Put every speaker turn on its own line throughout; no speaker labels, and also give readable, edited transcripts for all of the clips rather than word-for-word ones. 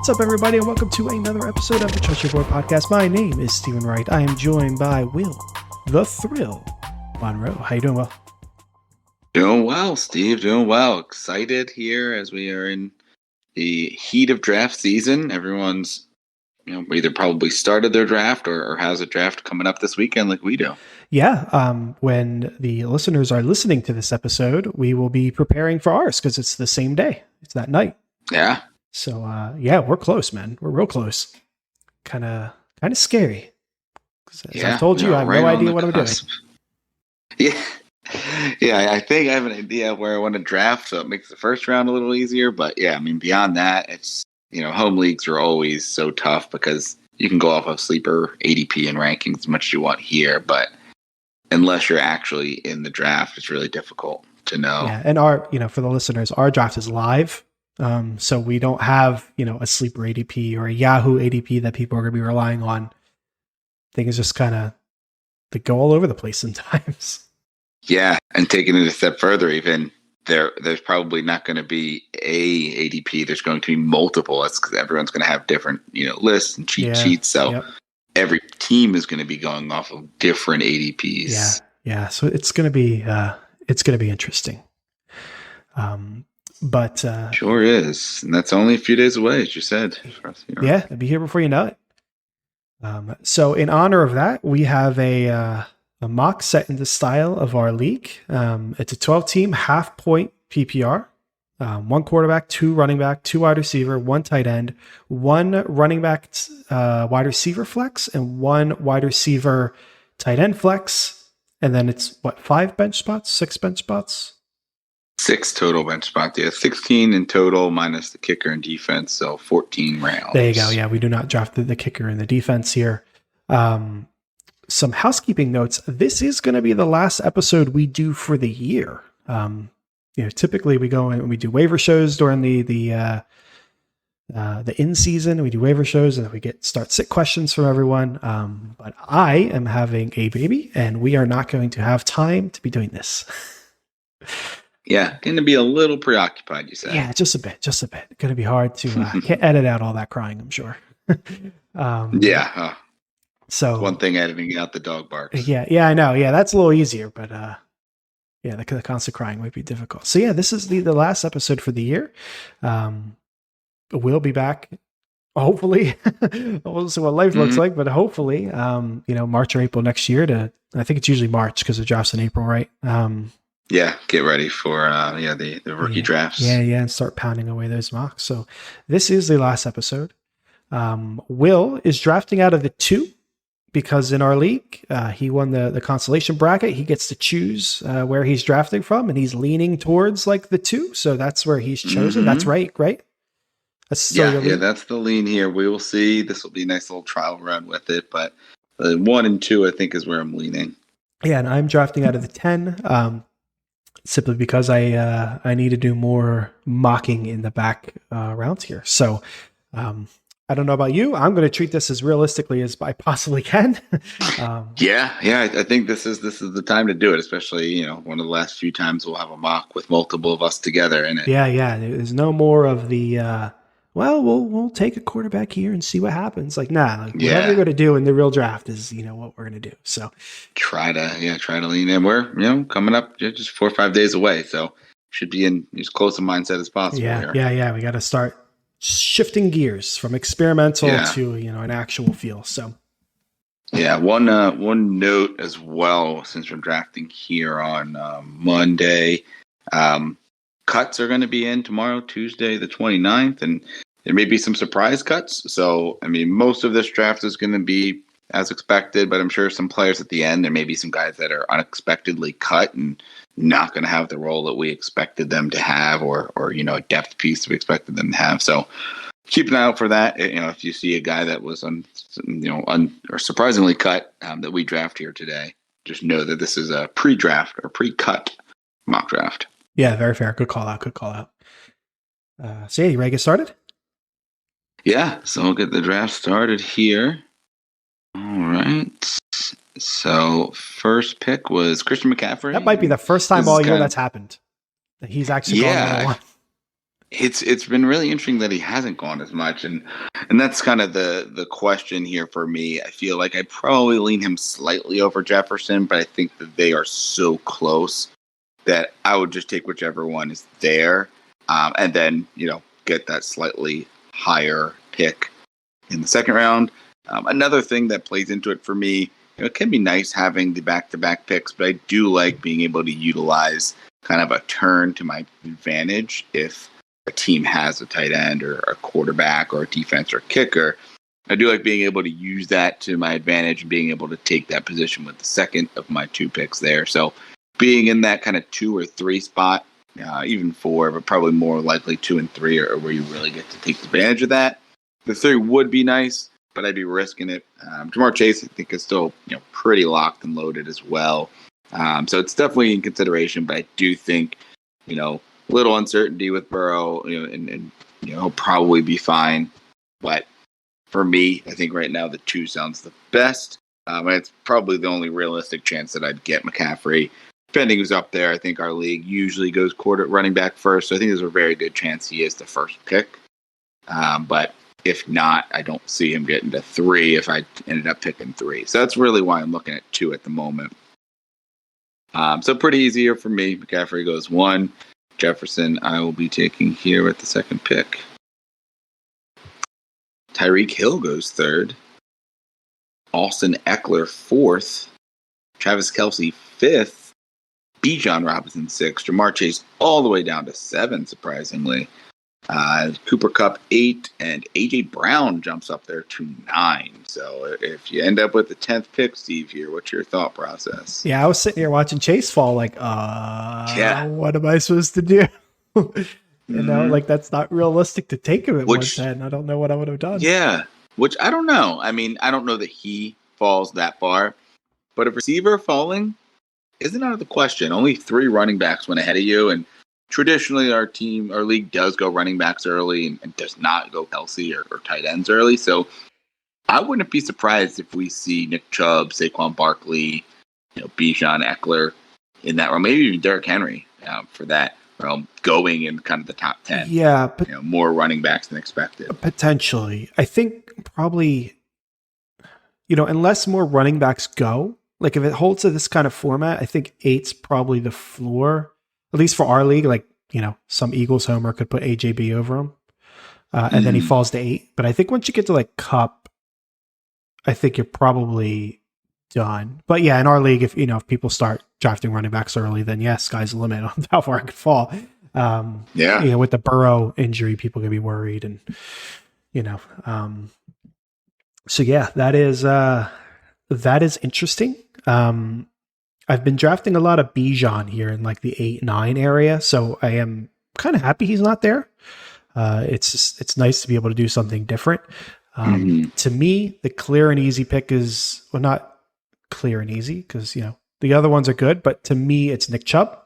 What's up, everybody, and welcome to another episode of the Trust Your Boy podcast. My name is Stephen Wright. I am joined by Will, the Thrill Monroe. How you doing, Will?
Doing well, Steve. Doing well. Excited here as we are in the heat of draft season. Everyone's, either probably started their draft or has a draft coming up this weekend like we do.
Yeah. When the listeners are listening to this episode, we will be preparing for ours because it's the same day. It's that night.
Yeah.
So, we're close, man. We're real close. Kind of scary. As I've told you, I have no idea what I'm doing.
Yeah. Yeah, I think I have an idea where I want to draft, so it makes the first round a little easier. But yeah, beyond that, it's, home leagues are always so tough because you can go off of sleeper ADP and rankings as much as you want here, but unless you're actually in the draft, it's really difficult to know.
Yeah, and for the listeners, our draft is live. So we don't have, a sleeper ADP or a Yahoo ADP that people are going to be relying on. Things just kind of, they go all over the place sometimes.
Yeah, and taking it a step further, even there's probably not going to be a ADP. There's going to be multiple. That's because everyone's going to have different, lists and cheat sheets. So every team is going to be going off of different ADPs.
Yeah. So it's going to be interesting. But
sure is, and that's only a few days away, as you said.
Yeah, it'll be here before you know it. So in honor of that, we have a mock set in the style of our league. It's a 12-team half-point PPR. 1 quarterback, 2 running back, 2 wide receiver, 1 tight end, 1 running back wide receiver flex, and 1 wide receiver tight end flex. And then it's 5 bench spots, 6 bench spots?
6 total bench spots. Yeah, 16 in total minus the kicker and defense, so 14 rounds.
There you go. Yeah, we do not draft the kicker and the defense here. Some housekeeping notes. This is going to be the last episode we do for the year. Typically we go and we do waiver shows during the in season. We do waiver shows and then we start sit questions from everyone. But I am having a baby and we are not going to have time to be doing this.
Yeah, going to be a little preoccupied, you said.
Yeah, just a bit. Going to be hard to can't edit out all that crying, I'm sure. So
one thing editing out the dog barks.
Yeah, I know. Yeah, that's a little easier, but the constant crying might be difficult. So yeah, this is the last episode for the year. We'll be back, hopefully. We'll see what life looks like, but hopefully, March or April next year. I think it's usually March because it drops in April, right?
Yeah, get ready for the rookie drafts.
Yeah, and start pounding away those mocks. So this is the last episode. Will is drafting out of the 2 because in our league, he won the consolation bracket. He gets to choose where he's drafting from, and he's leaning towards like the 2. So that's where he's chosen. That's right? That's
that's the lean here. We will see. This will be a nice little trial run with it, but 1 and 2, I think, is where I'm leaning. Yeah,
and I'm drafting out of the 10. Simply because I need to do more mocking in the back rounds here. So I don't know about you. I'm going to treat this as realistically as I possibly can.
I think this is the time to do it, especially, one of the last few times we'll have a mock with multiple of us together in it.
Yeah. There's no more of the, we'll take a quarterback here and see what happens. Like, whatever you're going to do in the real draft is, what we're going to do. So
try to lean in. We're, coming up just 4 or 5 days away. So should be in as close a mindset as possible.
Yeah. We got to start shifting gears from experimental to, an actual feel. So.
Yeah. One note as well, since we're drafting here on Monday, cuts are going to be in tomorrow, Tuesday, the 29th, and there may be some surprise cuts. So, most of this draft is going to be as expected, but I'm sure some players at the end, there may be some guys that are unexpectedly cut and not going to have the role that we expected them to have or a depth piece we expected them to have. So keep an eye out for that. If you see a guy that was or surprisingly cut that we draft here today, just know that this is a pre-draft or pre-cut mock draft.
Yeah, very fair. Good call out. So you ready to get started?
Yeah, so we'll get the draft started here. All right. So first pick was Christian McCaffrey.
That might be the first time all year that's happened. That he's actually gone number 1.
It's been really interesting that he hasn't gone as much, and that's kind of the question here for me. I feel like I probably lean him slightly over Jefferson, but I think that they are so close that I would just take whichever one is there, and then get that slightly higher pick in the second round. Another thing that plays into it for me, it can be nice having the back-to-back picks, but I do like being able to utilize kind of a turn to my advantage if a team has a tight end or a quarterback or a defense or kicker. I do like being able to use that to my advantage and being able to take that position with the second of my 2 picks there. So being in that kind of 2 or 3 spot, even 4, but probably more likely 2 and 3 are where you really get to take advantage of that. The 3 would be nice, but I'd be risking it. Jamar Chase, I think, is still pretty locked and loaded as well. So it's definitely in consideration, but I do think, little uncertainty with Burrow, and he'll probably be fine. But for me, I think right now the 2 sounds the best. And it's probably the only realistic chance that I'd get McCaffrey. Depending who's up there, I think our league usually goes running back first. So I think there's a very good chance he is the first pick. But if not, I don't see him getting to 3 if I ended up picking 3. So that's really why I'm looking at 2 at the moment. So pretty easy here for me. McCaffrey goes 1. Jefferson, I will be taking here at the second pick. Tyreek Hill goes 3rd. Austin Eckler 4th. Travis Kelce 5th. Bijan Robinson 6th. Jamar Chase all the way down to 7, surprisingly. Cooper Kupp 8, and AJ Brown jumps up there to 9. So if you end up with the 10th pick, Steve, here, what's your thought process?
Yeah, I was sitting here watching Chase fall, like, what am I supposed to do? Like that's not realistic to take him at 110. I don't know what I would have done.
Yeah, which I don't know. I mean, I don't know that he falls that far, but a receiver falling isn't out of the question. Only 3 running backs went ahead of you, and traditionally our league does go running backs early and does not go Kelce or tight ends early. So I wouldn't be surprised if we see Nick Chubb, Saquon Barkley, Bijan Eckler in that realm, maybe even Derrick Henry for that realm, going in kind of the top 10.
Yeah, but
more running backs than expected.
Potentially. I think probably, unless more running backs go, like if it holds to this kind of format, I think 8's probably the floor, at least for our league. Like, some Eagles homer could put AJB over him. And then he falls to 8. But I think once you get to like Cup, I think you're probably done. But yeah, in our league, if people start drafting running backs early, then yes, sky's the limit on how far I could fall. With the Burrow injury, people could be worried, and so yeah, that is interesting. I've been drafting a lot of Bijan here in like the 8-9 area, so I am kind of happy he's not there. It's nice to be able to do something different. To me, the clear and easy pick is, well, not clear and easy because the other ones are good, but to me, it's Nick Chubb.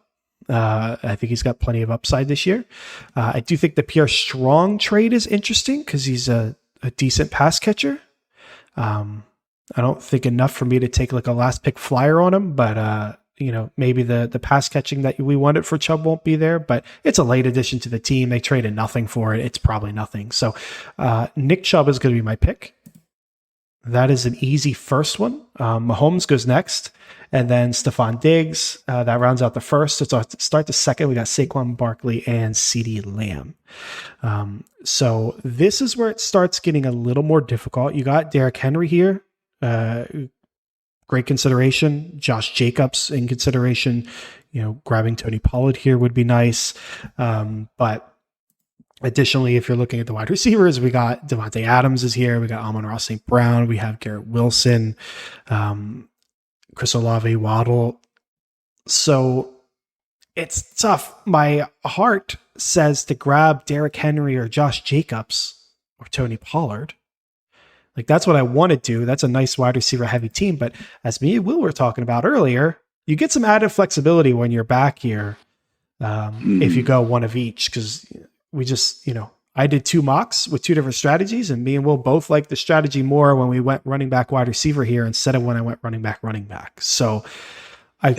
I think he's got plenty of upside this year. I do think the Pierre Strong trade is interesting because he's a decent pass catcher. I don't think enough for me to take like a last pick flyer on him, but maybe the pass catching that we wanted for Chubb won't be there, but it's a late addition to the team. They traded nothing for it. It's probably nothing. So Nick Chubb is going to be my pick. That is an easy first one. Mahomes goes next, and then Stephon Diggs. That rounds out the first. So to start the second, we got Saquon Barkley and CeeDee Lamb. So this is where it starts getting a little more difficult. You got Derrick Henry here. Great consideration. Josh Jacobs in consideration. Grabbing Tony Pollard here would be nice. But additionally, if you're looking at the wide receivers, we got Devontae Adams is here. We got Amon-Ra St. Brown. We have Garrett Wilson, Chris Olave, Waddle. So it's tough. My heart says to grab Derrick Henry or Josh Jacobs or Tony Pollard. Like that's what I want to do. That's a nice wide receiver heavy team. But as me and Will were talking about earlier, you get some added flexibility when you're back here. If you go one of each, because we just, I did 2 mocks with 2 different strategies, and me and Will both like the strategy more when we went running back wide receiver here instead of when I went running back. So I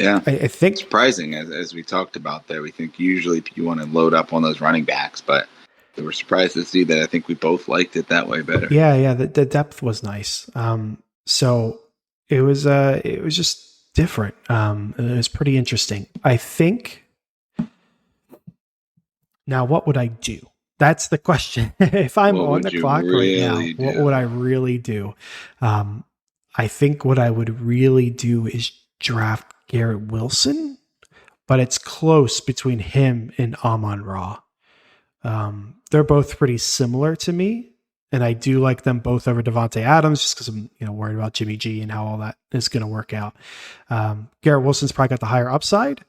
think
surprising as we talked about there, we think usually you want to load up on those running backs, but we were surprised to see that. I think we both liked it that way better.
Yeah. The depth was nice. So it was just different. It was pretty interesting. I think now, what would I do? That's the question. If I'm
What
on
would
the
you
clock right now,
really
what would I
do?
really do? Um, I think what I would really do is draft Garrett Wilson, but it's close between him and Amon Ra. They're both pretty similar to me, and I do like them both over Devonte Adams just because I'm worried about Jimmy G and how all that is going to work out. Garrett Wilson's probably got the higher upside,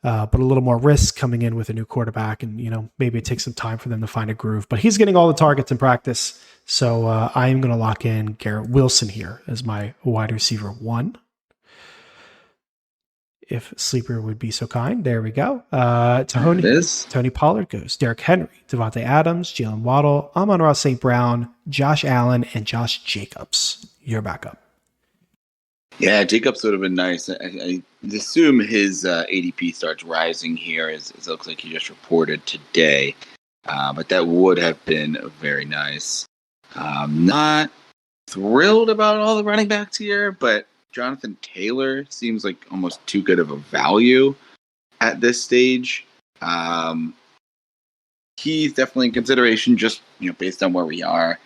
but a little more risk coming in with a new quarterback, and maybe it takes some time for them to find a groove. But he's getting all the targets in practice, so I am going to lock in Garrett Wilson here as my wide receiver one. If Sleeper would be so kind. There we go.
There it is.
Tony Pollard goes. Derrick Henry, Devontae Adams, Jalen Waddle, Amon-Ra St. Brown, Josh Allen, and Josh Jacobs. You're back up.
Yeah, Jacobs would have been nice. I assume his ADP starts rising here, as it looks like he just reported today. But that would have been very nice. Not thrilled about all the running backs here, but Jonathan Taylor seems like almost too good of a value at this stage. He's definitely in consideration, just based on where we are.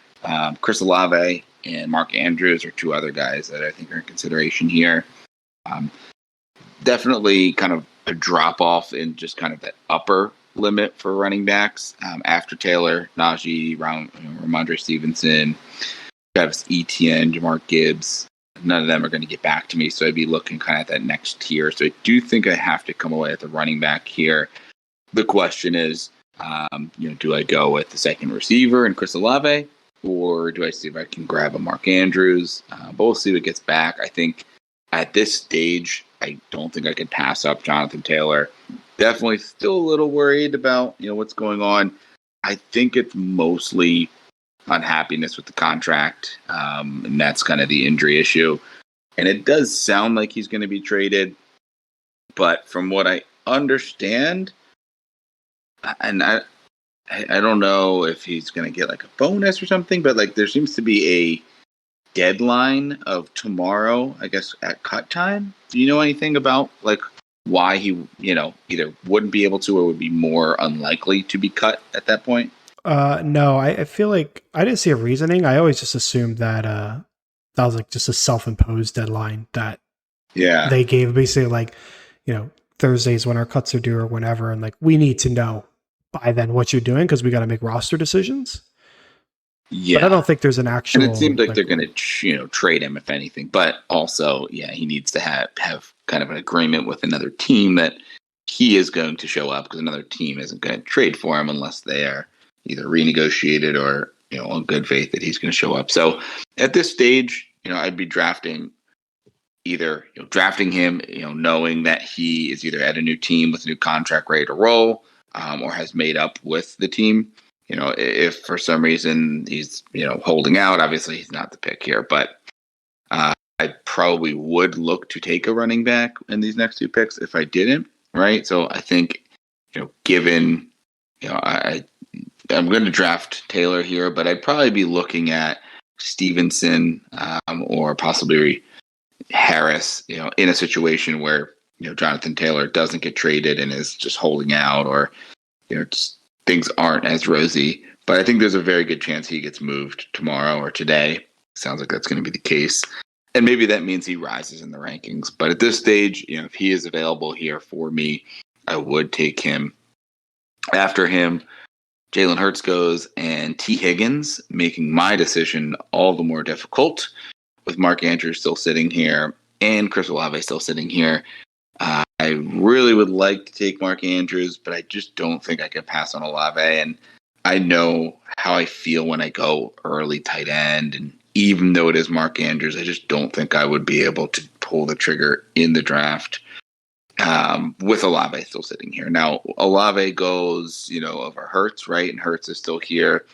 Chris Olave and Mark Andrews are two other guys that I think are in consideration here. Definitely kind of a drop off in just kind of that upper limit for running backs after Taylor, Najee, Ramondre Stevenson, Travis Etienne, Jamar Gibbs. None of them are going to get back to me, so I'd be looking kind of at that next tier. So I do think I have to come away at the running back here. The question is, do I go with the second receiver and Chris Olave, or do I see if I can grab a Mark Andrews? But we'll see what gets back. I think at this stage, I don't think I could pass up Jonathan Taylor. Definitely still a little worried about what's going on. I think it's mostly unhappiness with the contract, and that's kind of the injury issue. And it does sound like he's going to be traded, but from what I understand, and I don't know if he's going to get like a bonus or something, but like there seems to be a deadline of tomorrow, I guess, at cut time. Do you know anything about like why he, either wouldn't be able to or would be more unlikely to be cut at that point?
No, I feel like I didn't see a reasoning. I always just assumed that that was like just a self-imposed deadline that they gave, basically like, Thursdays when our cuts are due or whenever, and like we need to know by then what you're doing because we got to make roster decisions.
Yeah,
but I don't think there's an actual.
And it seems like they're going to, trade him if anything. But also, he needs to have kind of an agreement with another team that he is going to show up, because another team isn't going to trade for him unless they are either renegotiated or on good faith that he's going to show up. So at this stage, I'd be drafting him, knowing that he is either at a new team with a new contract ready to roll, or has made up with the team. If for some reason he's, holding out, obviously he's not the pick here, but I probably would look to take a running back in these next two picks if I didn't, right? So I think, given, I'm going to draft Taylor here, but I'd probably be looking at Stevenson or possibly Harris, in a situation where, Jonathan Taylor doesn't get traded and is just holding out, or, just things aren't as rosy. But I think there's a very good chance he gets moved tomorrow or today. Sounds like that's going to be the case. And maybe that means he rises in the rankings. But at this stage, if he is available here for me, I would take him. After him, Jalen Hurts goes, and T. Higgins, making my decision all the more difficult, with Mark Andrews still sitting here and Chris Olave still sitting here. I really would like to take Mark Andrews, but I just don't think I could pass on Olave. And I know how I feel when I go early tight end. And even though it is Mark Andrews, I just don't think I would be able to pull the trigger in the draft with Olave still sitting here. Now, Olave goes, over Hurts, right? And Hurts is still here.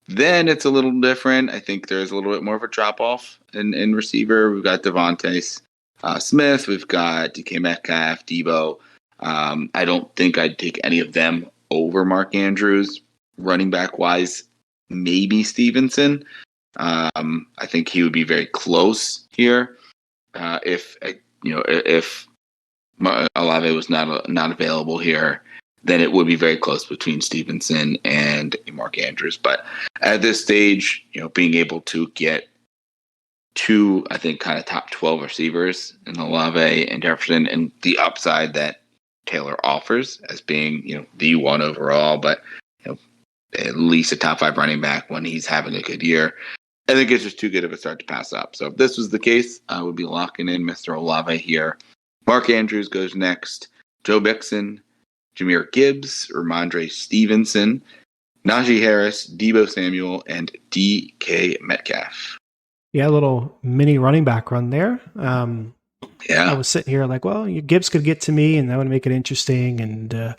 Then it's a little different. I think there's a little bit more of a drop-off in receiver. We've got Devontae Smith. We've got DK Metcalf, Debo. I don't think I'd take any of them over Mark Andrews. running back wise, maybe Stevenson. I think he would be very close here. If Olave was not available here, then it would be very close between Stevenson and Mark Andrews. But at this stage, being able to get two, I think, kind of top 12 receivers in Olave and Jefferson, and the upside that Taylor offers as being, the one overall, but at least a top 5 running back when he's having a good year. I think it's just too good of a start to pass up. So if this was the case, I would be locking in Mr. Olave here. Mark Andrews goes next. Joe Mixon, Jahmyr Gibbs, Ramondre Stevenson, Najee Harris, Deebo Samuel, and DK Metcalf.
Yeah, a little mini running back run there.
Yeah.
I was sitting here like, well, Gibbs could get to me and that would make it interesting. And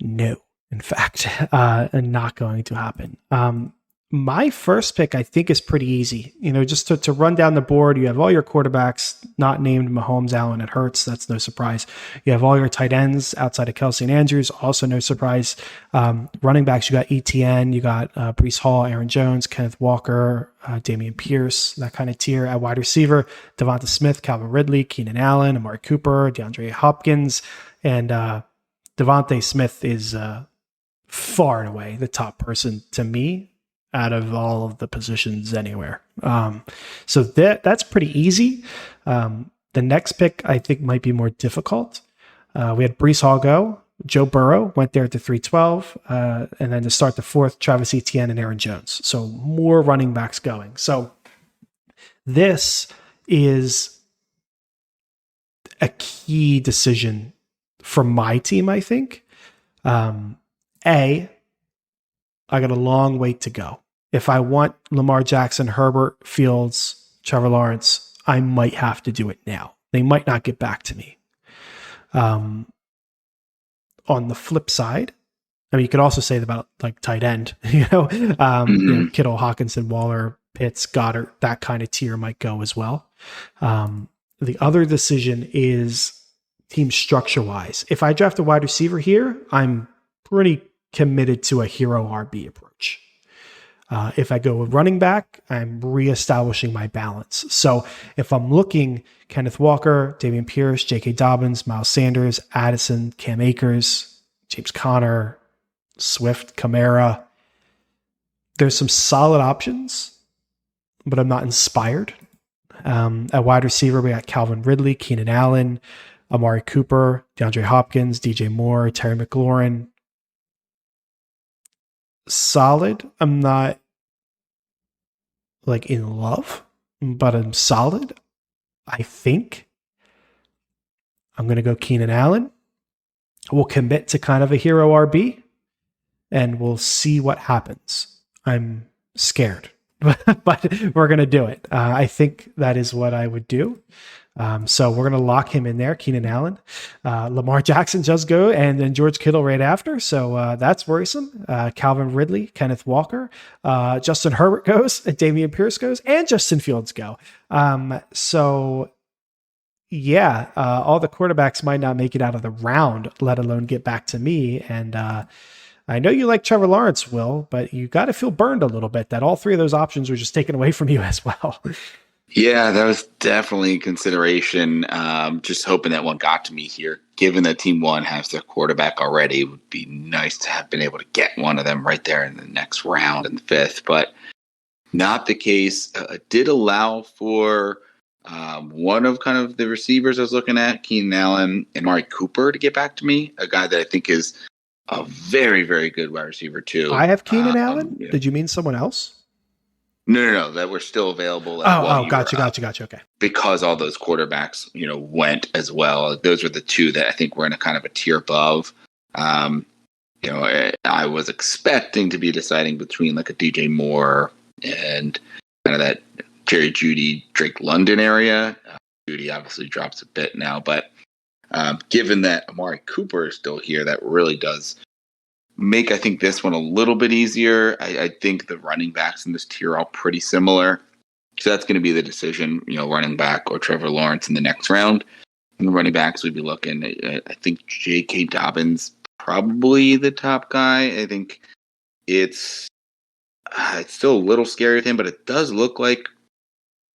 no, in fact, not going to happen. My first pick, I think, is pretty easy. Just to run down the board, you have all your quarterbacks not named Mahomes, Allen, and Hurts. That's no surprise. You have all your tight ends outside of Kelsey and Andrews. Also no surprise. Running backs, you got ETN, you got Breece Hall, Aaron Jones, Kenneth Walker, Dameon Pierce, that kind of tier. At wide receiver, Devonta Smith, Calvin Ridley, Keenan Allen, Amari Cooper, DeAndre Hopkins, and Devonta Smith is far and away the top person to me out of all of the positions anywhere. So that's pretty easy. The next pick I think might be more difficult. We had Breece Hall go. Joe Burrow went there at the 312. And then to start the fourth, Travis Etienne and Aaron Jones. So more running backs going. So this is a key decision for my team, I think. I got a long wait to go. If I want Lamar Jackson, Herbert, Fields, Trevor Lawrence, I might have to do it now. They might not get back to me. On the flip side, you could also say about like tight end, Kittle, Hawkinson, Waller, Pitts, Goddard, that kind of tier might go as well. The other decision is team structure wise. If I draft a wide receiver here, I'm pretty committed to a hero RB approach. If I go with running back, I'm reestablishing my balance. So if I'm looking Kenneth Walker, Dameon Pierce, J.K. Dobbins, Miles Sanders, Addison, Cam Akers, James Conner, Swift, Kamara, there's some solid options, but I'm not inspired. At wide receiver, we got Calvin Ridley, Keenan Allen, Amari Cooper, DeAndre Hopkins, DJ Moore, Terry McLaurin. Solid. I'm not like in love, but I'm solid. I think I'm going to go Keenan Allen. We'll commit to kind of a hero RB and we'll see what happens. I'm scared, but we're going to do it. I think that is what I would do. So we're going to lock him in there, Keenan Allen. Lamar Jackson does go, and then George Kittle right after. So that's worrisome. Calvin Ridley, Kenneth Walker, Justin Herbert goes, and Dameon Pierce goes, and Justin Fields go. All the quarterbacks might not make it out of the round, let alone get back to me. And I know you like Trevor Lawrence, Will, but you got to feel burned a little bit that all three of those options were just taken away from you as well.
Yeah, that was definitely a consideration. Just hoping that one got to me here. Given that Team 1 has their quarterback already, it would be nice to have been able to get one of them right there in the next round in the 5th, but not the case. Did allow for one of kind of the receivers I was looking at, Keenan Allen and Amari Cooper, to get back to me, a guy that I think is a very, very good wide receiver too.
I have Keenan Allen? Did you mean someone else?
No, that were still available.
Gotcha. Okay.
Because all those quarterbacks, went as well. Those were the two that I think were in a kind of a tier above. I was expecting to be deciding between like a DJ Moore and kind of that Jerry Jeudy, Drake London area. Jeudy obviously drops a bit now, but given that Amari Cooper is still here, that really does make, I think, this one a little bit easier. I think the running backs in this tier are all pretty similar. So that's going to be the decision, running back or Trevor Lawrence in the next round. And the running backs, we'd be looking at, I think, J.K. Dobbins, probably the top guy. I think it's still a little scary with him, but it does look like,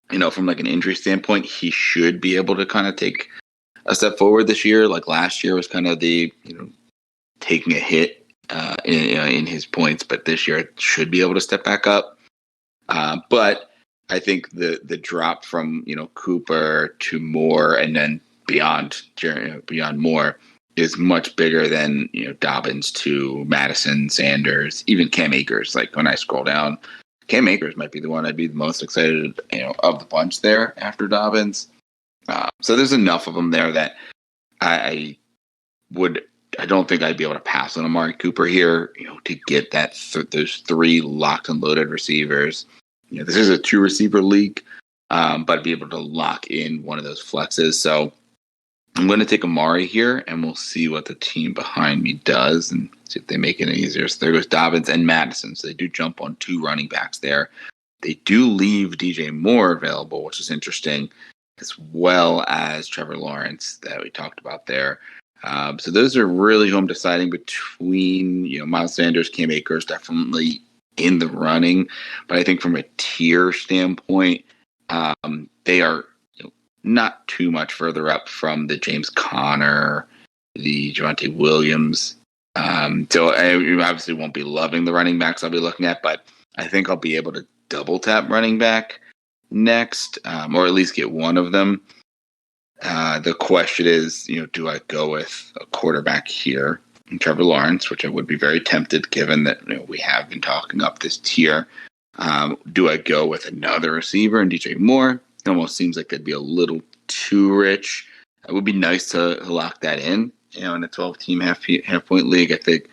from like an injury standpoint, he should be able to kind of take a step forward this year. Like last year was kind of the, taking a hit in his points, but this year it should be able to step back up. But I think the drop from Cooper to Moore and then beyond Moore is much bigger than Dobbins to Madison, Sanders, even Cam Akers. Like when I scroll down, Cam Akers might be the one I'd be the most excited of the bunch there after Dobbins. So there's enough of them there that I don't think I'd be able to pass on Amari Cooper here, to get those three locked and loaded receivers. This is a 2-receiver league, but be able to lock in one of those flexes. So I'm going to take Amari here, and we'll see what the team behind me does and see if they make it easier. So there goes Dobbins and Madison. So they do jump on 2 running backs there. They do leave DJ Moore available, which is interesting, as well as Trevor Lawrence that we talked about there. So those are really who I'm deciding between. Miles Sanders, Cam Akers, definitely in the running. But I think from a tier standpoint, they are not too much further up from the James Conner, the Javonte Williams. So I obviously won't be loving the running backs I'll be looking at, but I think I'll be able to double tap running back next, or at least get one of them. The question is, do I go with a quarterback here in Trevor Lawrence, which I would be very tempted given that we have been talking up this tier. Do I go with another receiver in DJ Moore? It almost seems like that'd be a little too rich. It would be nice to lock that in, in a 12-team half-point league. I think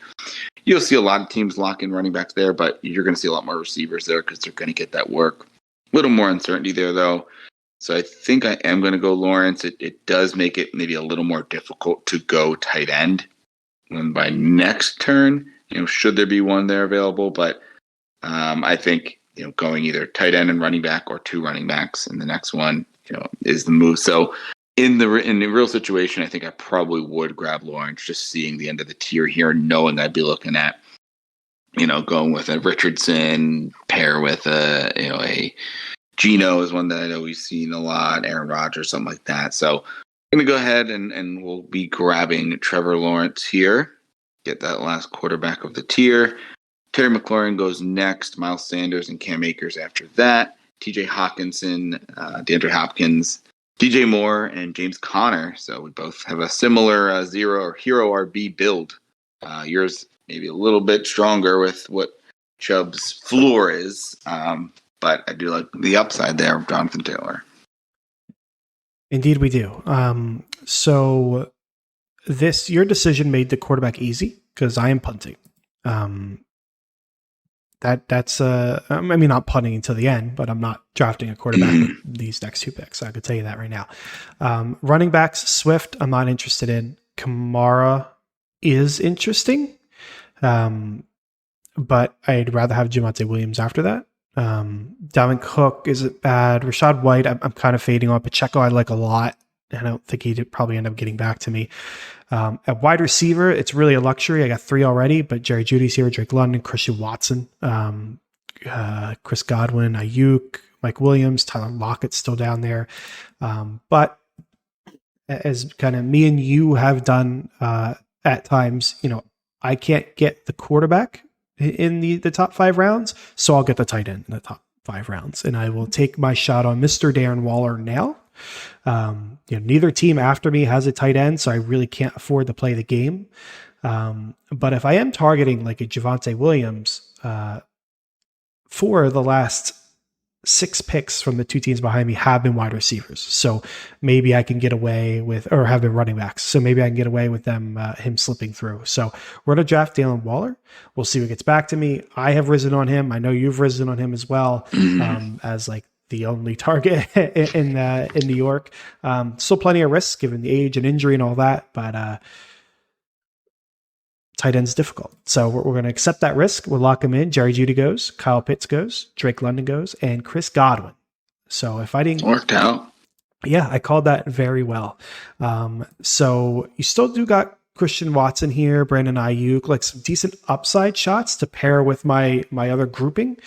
you'll see a lot of teams lock in running backs there, but you're going to see a lot more receivers there because they're going to get that work. A little more uncertainty there, though. So I think I am going to go Lawrence. It does make it maybe a little more difficult to go tight end when by next turn, should there be one there available. But I think, going either tight end and running back or 2 running backs in the next one, is the move. So in the real situation, I think I probably would grab Lawrence, just seeing the end of the tier here, knowing I'd be looking at, going with a Richardson pair with a Geno is one that I know we've seen a lot, Aaron Rodgers, something like that. So I'm going to go ahead and we'll be grabbing Trevor Lawrence here, get that last quarterback of the tier. Terry McLaurin goes next, Miles Sanders and Cam Akers after that, TJ Hawkinson, DeAndre Hopkins, DJ Moore, and James Conner. So we both have a similar zero or hero RB build. Yours maybe a little bit stronger with what Chubb's floor is. But I do like the upside there of Jonathan Taylor.
Indeed, we do. So your decision made the quarterback easy because I am punting. That's not punting until the end, but I'm not drafting a quarterback with these next 2 picks. I could tell you that right now. Running backs, Swift, I'm not interested in. Kamara is interesting, but I'd rather have Javonte Williams after that. Dalvin Cook isn't bad. Rashad White, I'm kind of fading on. Pacheco, I like a lot. I don't think he'd probably end up getting back to me. At wide receiver, it's really a luxury. I got 3 already, but Jerry Jeudy's here, Drake London, Christian Watson, Chris Godwin, Ayuk, Mike Williams, Tyler Lockett's still down there. But as kind of me and you have done at times, I can't get the quarterback in the top 5 rounds, so I'll get the tight end in the top 5 rounds, and I will take my shot on Mr. Darren Waller now. Neither team after me has a tight end, so I really can't afford to play the game. But if I am targeting like a Javonte Williams, for the last 6 picks from the 2 teams behind me have been wide receivers. So maybe I can get away with, or have been running backs. So maybe I can get away with him slipping through. So we're going to draft Dalen Waller. We'll see what gets back to me. I have risen on him. I know you've risen on him as well, as like the only target in New York. Still plenty of risks given the age and injury and all that, but tight end's difficult. So we're going to accept that risk. We'll lock him in. Jerry Jeudy goes, Kyle Pitts goes, Drake London goes, and Chris Godwin. So if I didn't...
Worked out.
Yeah, I called that very well. So you still do got Christian Watson here, Brandon Ayuk, like some decent upside shots to pair with my other grouping,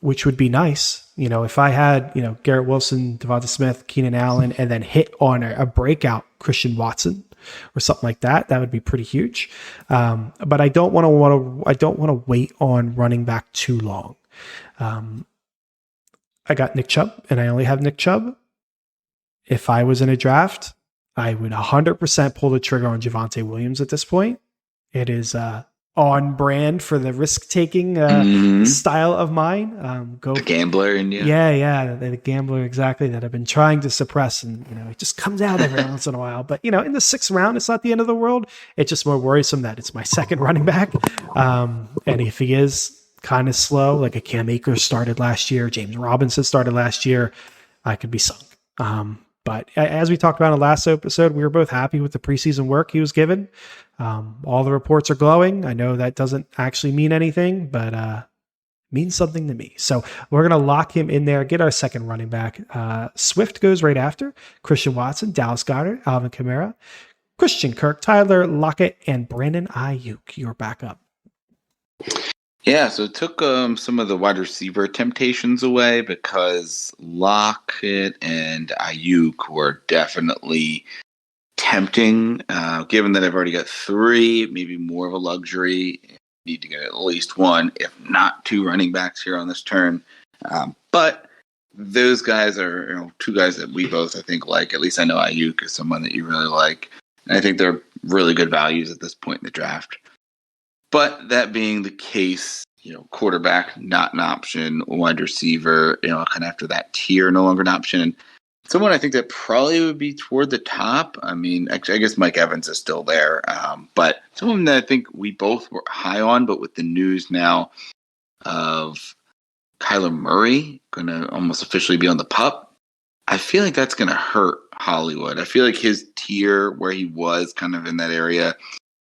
which would be nice. If I had, Garrett Wilson, Devonta Smith, Keenan Allen, and then hit on a breakout Christian Watson or something like that, that would be pretty huge. But I don't want to wait on running back too long. I got Nick Chubb, and I only have Nick Chubb. If I was in a draft, I would 100% pull the trigger on Javonte Williams at this point. It is on brand for the risk-taking style of mine.
The gambler in you.
Yeah, the gambler, exactly, that I've been trying to suppress, and it just comes out every once in a while. But in the 6th round, it's not the end of the world. It's just more worrisome that it's my second running back, and if he is kind of slow, like a Cam Akers started last year, James Robinson started last year, I could be sunk. But as we talked about in the last episode, we were both happy with the preseason work he was given. All the reports are glowing. I know that doesn't actually mean anything, but means something to me. So we're going to lock him in there, get our second running back. Swift goes right after. Christian Watson, Dallas Goedert, Alvin Kamara, Christian Kirk, Tyler Lockett, and Brandon Ayuk, your backup.
Yeah, so it took some of the wide receiver temptations away because Lockett and Ayuk were definitely tempting. Given that I've already got 3, maybe more of a luxury. Need to get at least 1, if not 2 running backs here on this turn. But those guys are 2 guys that we both, I think, like. At least I know Ayuk is someone that you really like. And I think they're really good values at this point in the draft. But that being the case, quarterback, not an option. Wide receiver, kind of after that tier, no longer an option. And someone I think that probably would be toward the top. I mean, actually, I guess Mike Evans is still there. But someone that I think we both were high on, but with the news now of Kyler Murray going to almost officially be on the PUP, I feel like that's going to hurt Hollywood. I feel like his tier where he was kind of in that area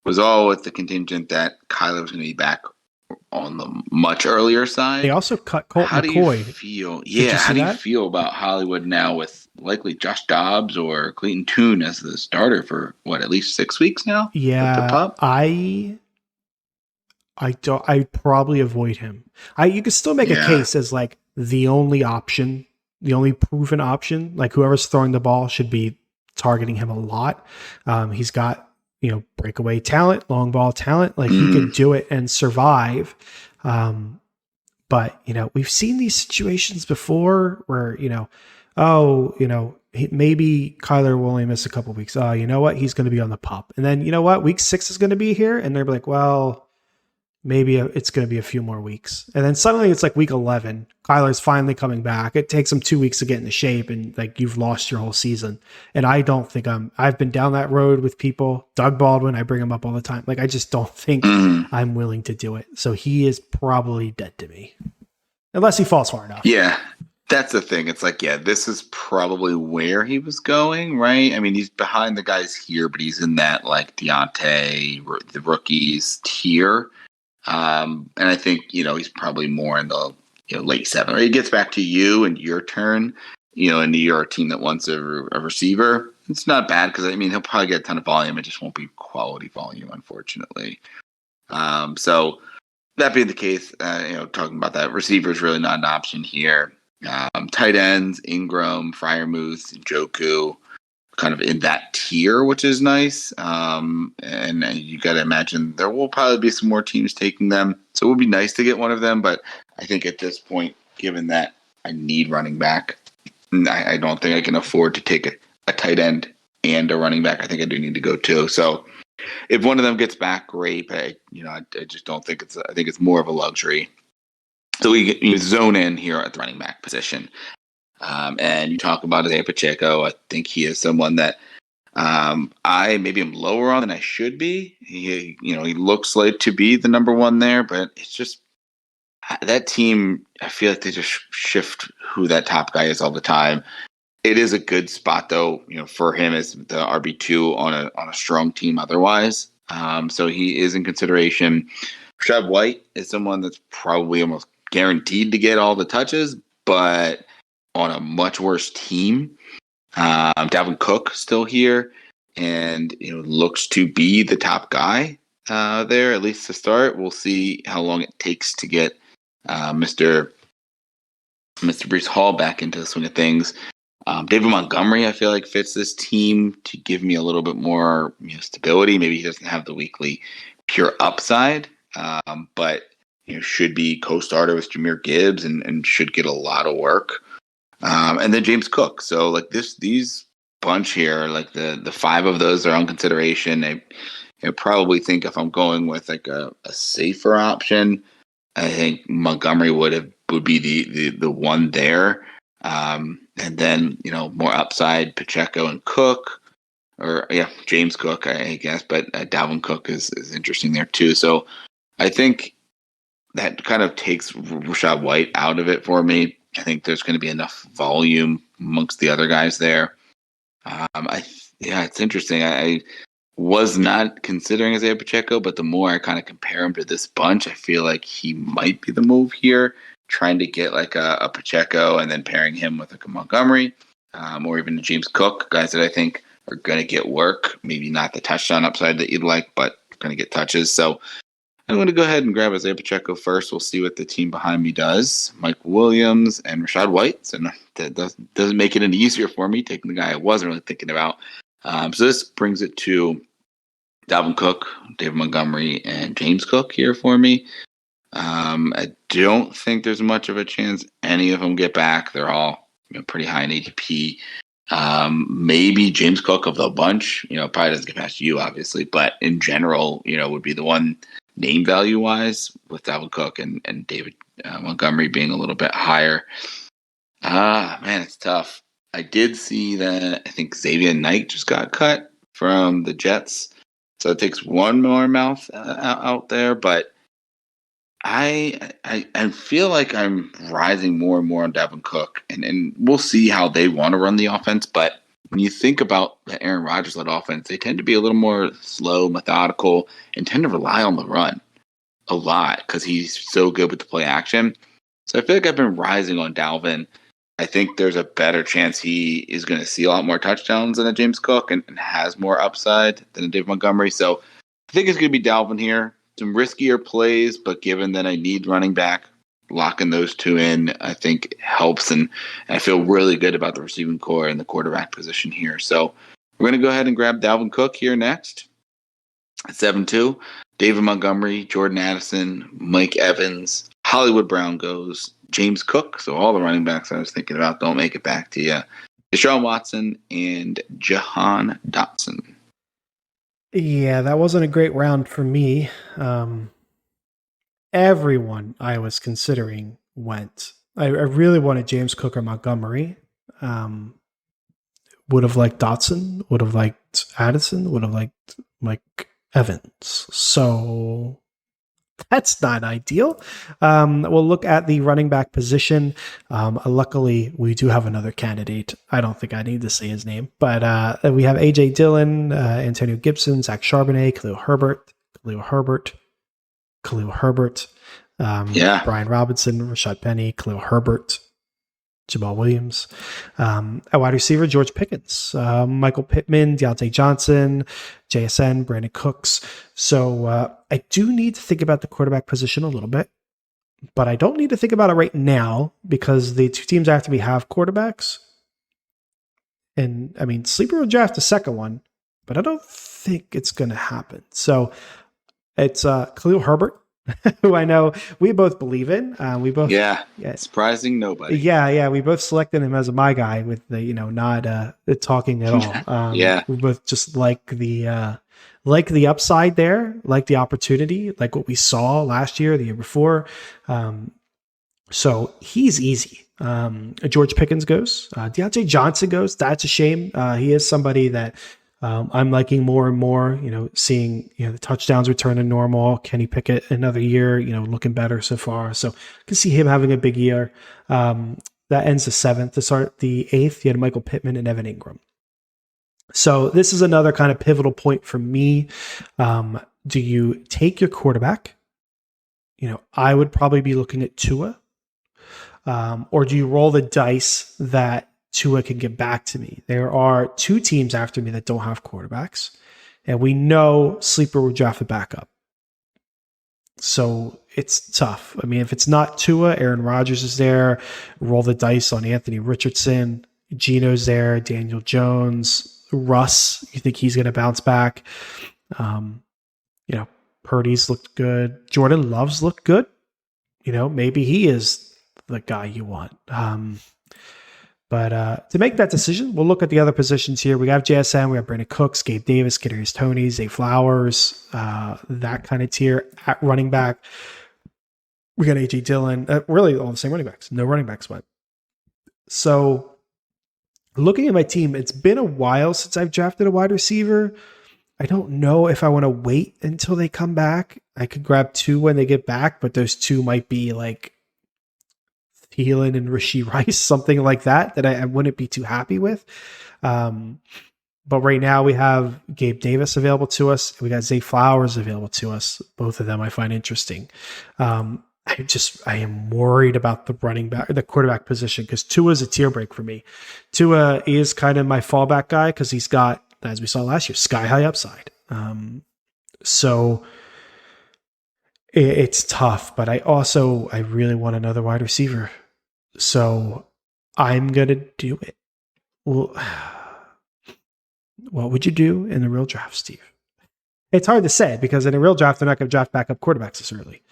was all with the contingent that Kyler was going to be back on the much earlier side.
They also cut Colt
how
McCoy.
Do you feel? Yeah, how do you feel about Hollywood now with likely Josh Dobbs or Clayton Tune as the starter for at least 6 weeks now?
Yeah, I probably avoid him. You could still make a case as like the only option, the only proven option. Like whoever's throwing the ball should be targeting him a lot. He's got breakaway talent, long ball talent. Like he could do it and survive. But we've seen these situations before where maybe Kyler will only miss a couple weeks. Oh, you know what? He's going to be on the PUP. And then week 6 is going to be here, and they're like, well, maybe it's going to be a few more weeks. And then suddenly it's like week 11. Kyler's finally coming back. It takes him 2 weeks to get into shape, and like you've lost your whole season. And I don't think I've been down that road with people. Doug Baldwin, I bring him up all the time. Like I just don't think I'm willing to do it. So he is probably dead to me. Unless he falls far enough.
Yeah. That's the thing. It's like, this is probably where he was going, right? I mean, he's behind the guys here, but he's in that like Deontay, the rookies tier. And I think, he's probably more in the late 7. Right? He gets back to you and your turn, and you're a team that wants a receiver. It's not bad because, I mean, he'll probably get a ton of volume. It just won't be quality volume, unfortunately. So that being the case, talking about that, receiver is really not an option here. Tight ends, Ingram, Freiermuth, Njoku, kind of in that tier, which is nice. And you got to imagine there will probably be some more teams taking them. So it would be nice to get one of them. But I think at this point, given that I need running back, I don't think I can afford to take a tight end and a running back. I think I do need to go 2. So if one of them gets back, great. But I just don't think I think it's more of a luxury. So we zone in here at the running back position. And you talk about Isaiah Pacheco. I think he is someone that I maybe am lower on than I should be. He looks like to be the number 1 there, but it's just that team. I feel like they just shift who that top guy is all the time. It is a good spot though, for him as the RB2 on a strong team. Otherwise, so he is in consideration. Rashad White is someone that's probably almost guaranteed to get all the touches, but on a much worse team. Dalvin Cook still here. and looks to be the top guy there, at least to start. We'll see how long it takes to get Mr. Brees Hall back into the swing of things. David Montgomery, I feel like, fits this team to give me a little bit more stability. Maybe he doesn't have the weekly pure upside, but should be co-starter with Jahmyr Gibbs and should get a lot of work. And then James Cook. So like these bunch here, like the five of those are on consideration. I probably think if I'm going with like a safer option, I think Montgomery would be the one there. And then more upside, Pacheco and Cook, or James Cook, I guess. But Dalvin Cook is interesting there too. So I think that kind of takes Rachaad White out of it for me. I think there's going to be enough volume amongst the other guys there. It's interesting. I was not considering Isaiah Pacheco, but the more I kind of compare him to this bunch, I feel like he might be the move here, trying to get like a Pacheco and then pairing him with like a Montgomery or even a James Cook, guys that I think are going to get work. Maybe not the touchdown upside that you'd like, but going to get touches. So I'm going to go ahead and grab Isaiah Pacheco first. We'll see what the team behind me does. Mike Williams and Rachaad White. So that doesn't make it any easier for me, taking the guy I wasn't really thinking about. So this brings it to Dalvin Cook, David Montgomery, and James Cook here for me. I don't think there's much of a chance any of them get back. They're all pretty high in ADP. Maybe James Cook of the bunch, probably doesn't get past you, obviously, but in general, would be the one name value wise with Dalvin Cook and David Montgomery being a little bit higher. Man, it's tough. I did see that I think Xavier Knight just got cut from the Jets. So it takes one more mouth out there, but I feel like I'm rising more and more on Dalvin Cook, and we'll see how they want to run the offense. But when you think about the Aaron Rodgers-led offense, they tend to be a little more slow, methodical, and tend to rely on the run a lot because he's so good with the play action. So I feel like I've been rising on Dalvin. I think there's a better chance he is going to see a lot more touchdowns than a James Cook and has more upside than a David Montgomery. So I think it's going to be Dalvin here. Some riskier plays, but given that I need running back, locking those two in, I think helps. And I feel really good about the receiving core and the quarterback position here. So we're going to go ahead and grab Dalvin Cook here next at 7-2. David Montgomery, Jordan Addison, Mike Evans, Hollywood Brown goes, James Cook. So all the running backs I was thinking about don't make it back to you. Deshaun Watson and Jahan Dotson.
Yeah, that wasn't a great round for me. Everyone I was considering went. I really wanted James Cook or Montgomery. Would have liked Dotson. Would have liked Addison. Would have liked Mike Evans. So that's not ideal. We'll look at the running back position. Luckily, we do have another candidate. I don't think I need to say his name, but we have A.J. Dillon, Antonio Gibson, Zach Charbonnet, Khalil Herbert, Brian Robinson, Rashad Penny, Khalil Herbert, Jamal Williams. At wide receiver, George Pickens, Michael Pittman, Deontay Johnson, JSN, Brandon Cooks. So I do need to think about the quarterback position a little bit, but I don't need to think about it right now because the two teams after me have quarterbacks. And I mean, Sleeper will draft the second one, but I don't think it's going to happen. So it's Khalil Herbert, who I know we both believe in. We both,
surprising nobody.
Yeah, we both selected him as my guy with the not talking at all. We both just like the upside there, like the opportunity, like what we saw last year, the year before. So he's easy. George Pickens goes. Deontay Johnson goes. That's a shame. He is somebody that I'm liking more and more, seeing, the touchdowns return to normal. Kenny Pickett another year, looking better so far. So I can see him having a big year. That ends the 7th. To start the 8th, you had Michael Pittman and Evan Ingram. So this is another kind of pivotal point for me. Do you take your quarterback? I would probably be looking at Tua. Or do you roll the dice that Tua can get back to me. There are 2 teams after me that don't have quarterbacks, and we know Sleeper will draft a backup. So it's tough. I mean, if it's not Tua, Aaron Rodgers is there. Roll the dice on Anthony Richardson. Gino's there. Daniel Jones. Russ, you think he's going to bounce back? You know, Purdy's looked good. Jordan Love's looked good. You know, maybe he is the guy you want. But to make that decision, we'll look at the other positions here. We have JSN, we have Brandon Cooks, Gabe Davis, Kadarius Toney, Zay Flowers, that kind of tier at running back. We got AJ Dillon, really all the same running backs. No running backs went. So looking at my team, it's been a while since I've drafted a wide receiver. I don't know if I want to wait until they come back. I could grab 2 when they get back, but those 2 might be like Thielen and Rashee Rice, something like that I wouldn't be too happy with. But right now we have Gabe Davis available to us. We got Zay Flowers available to us. Both of them I find interesting. I am worried about the running back, the quarterback position, because Tua is a tier break for me. Tua is kind of my fallback guy because he's got, as we saw last year, sky high upside. So it's tough, but I really want another wide receiver. So I'm going to do it. Well, what would you do in the real draft, Steve? It's hard to say because in a real draft, they're not going to draft backup quarterbacks this early.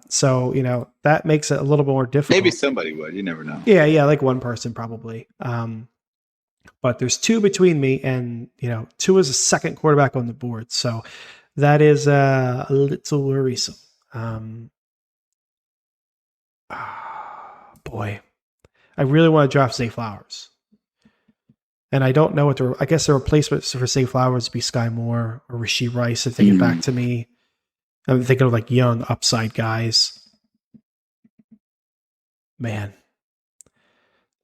So, you know, that makes it a little more difficult.
Maybe somebody would. You never know.
Yeah, like one person probably. But there's 2 between me and, you know, 2 is a second quarterback on the board. So that is a little worrisome. Boy, I really want to draft Zay Flowers. And I don't know I guess the replacements for Zay Flowers would be Sky Moore or Rashee Rice if they get back to me. I'm thinking of like young upside guys. Man,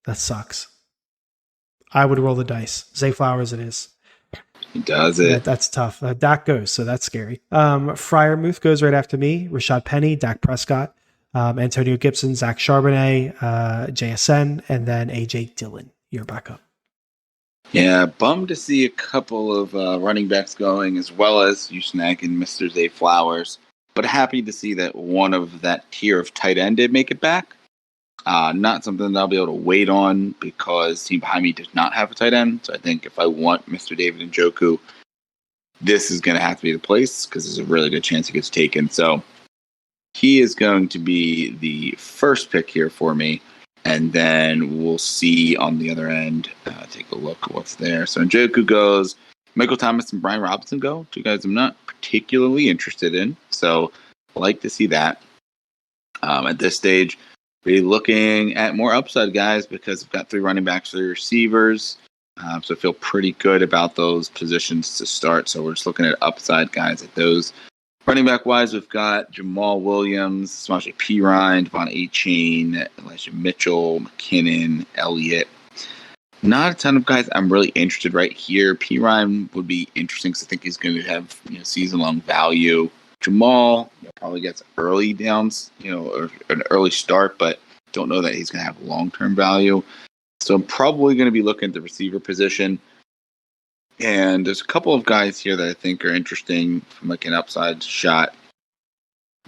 that sucks. I would roll the dice. Zay Flowers it is.
He does it.
That's tough. Dak goes, so that's scary. Freiermuth goes right after me. Rashad Penny, Dak Prescott, Antonio Gibson, Zach Charbonnet, JSN, and then AJ Dillon. You're back up.
Yeah, bummed to see a couple of running backs going, as well as you snagging Mr. Zay Flowers. But happy to see that one of that tier of tight end did make it back. Not something that I'll be able to wait on because the team behind me does not have a tight end. So I think if I want Mr. David Njoku, this is going to have to be the place because there's a really good chance he gets taken. So he is going to be the first pick here for me. And then we'll see on the other end, take a look at what's there. So Njoku goes, Michael Thomas and Brian Robinson go, 2 guys I'm not particularly interested in. So I like to see that. At this stage, we're looking at more upside guys because we've got 3 running backs, 3 receivers. So I feel pretty good about those positions to start. So we're just looking at upside guys at those. Running back wise, we've got Jamal Williams, Samaje Perine, Devon A-Chain, Elijah Mitchell, McKinnon, Elliott. Not a ton of guys I'm really interested right here. Perine would be interesting because I think he's going to have season-long value. Jamal probably gets early downs, or an early start, but don't know that he's going to have long-term value. So I'm probably going to be looking at the receiver position. And there's a couple of guys here that I think are interesting from like an upside shot.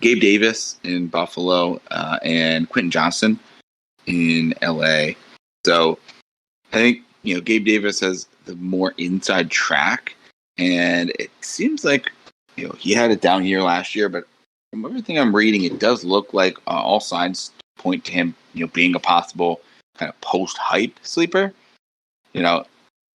Gabe Davis in Buffalo and Quentin Johnson in LA. So I think, Gabe Davis has the more inside track. And it seems like, he had it down here last year, but from everything I'm reading, it does look like all signs point to him, being a possible kind of post-hype sleeper.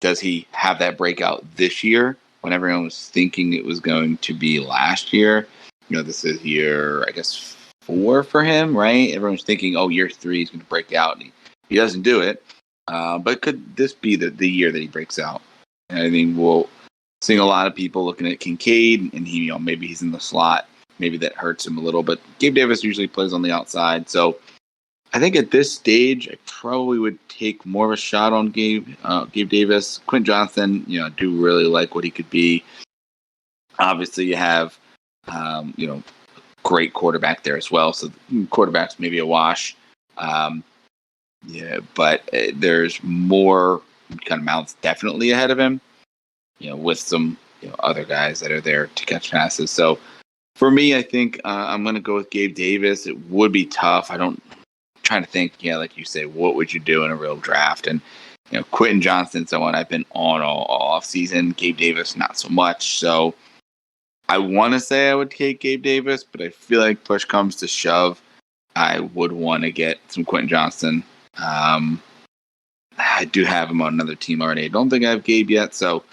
Does he have that breakout this year when everyone was thinking it was going to be last year? This is year, I guess, 4 for him, right? Everyone's thinking, year 3 he's going to break out. And he doesn't do it. But could this be the year that he breaks out? And I think we'll see a lot of people looking at Kincaid, and he, maybe he's in the slot. Maybe that hurts him a little. But Gabe Davis usually plays on the outside. So I think at this stage, I probably would take more of a shot on Gabe Davis. Quentin Johnson, I do really like what he could be. Obviously, you have, great quarterback there as well. So quarterback's maybe a wash. Yeah, but there's more kind of mouths definitely ahead of him. With some other guys that are there to catch passes. So for me, I think I'm going to go with Gabe Davis. It would be tough. Trying to think, like you say, what would you do in a real draft? And Quentin Johnston, someone I've been on all off season. Gabe Davis, not so much. So I want to say I would take Gabe Davis, but I feel like push comes to shove, I would want to get some Quentin Johnston. I do have him on another team already. I don't think I have Gabe yet, so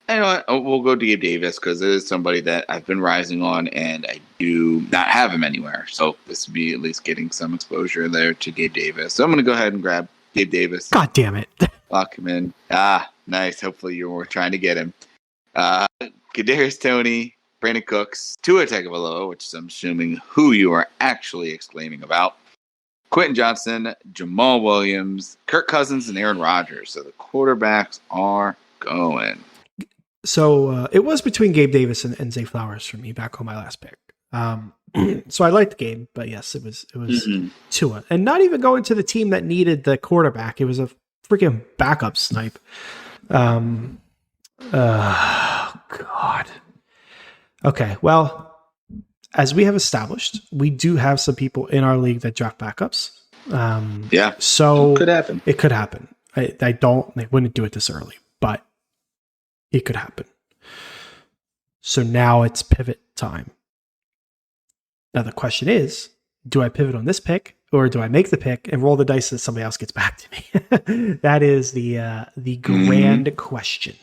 you know what? We'll go to Gabe Davis because it is somebody that I've been rising on, and I do not have him anywhere. So this would be at least getting some exposure there to Gabe Davis. So I'm going to go ahead and grab Gabe Davis.
God damn it.
Lock him in. Nice. Hopefully you were trying to get him. Kadarius Toney, Brandon Cooks, Tua Tagovailoa, which I'm assuming who you are actually exclaiming about. Quentin Johnson, Jamal Williams, Kirk Cousins, and Aaron Rodgers. So the quarterbacks are going.
So it was between Gabe Davis and Zay Flowers for me back on my last pick. So I liked the game, but yes, it was Tua, and not even going to the team that needed the quarterback. It was a freaking backup snipe. Oh God. Okay, well, as we have established, we do have some people in our league that draft backups. So
it could happen.
It could happen. They wouldn't do it this early, but it could happen. So now it's pivot time. Now the question is, do I pivot on this pick or do I make the pick and roll the dice that somebody else gets back to me? That is the grand question.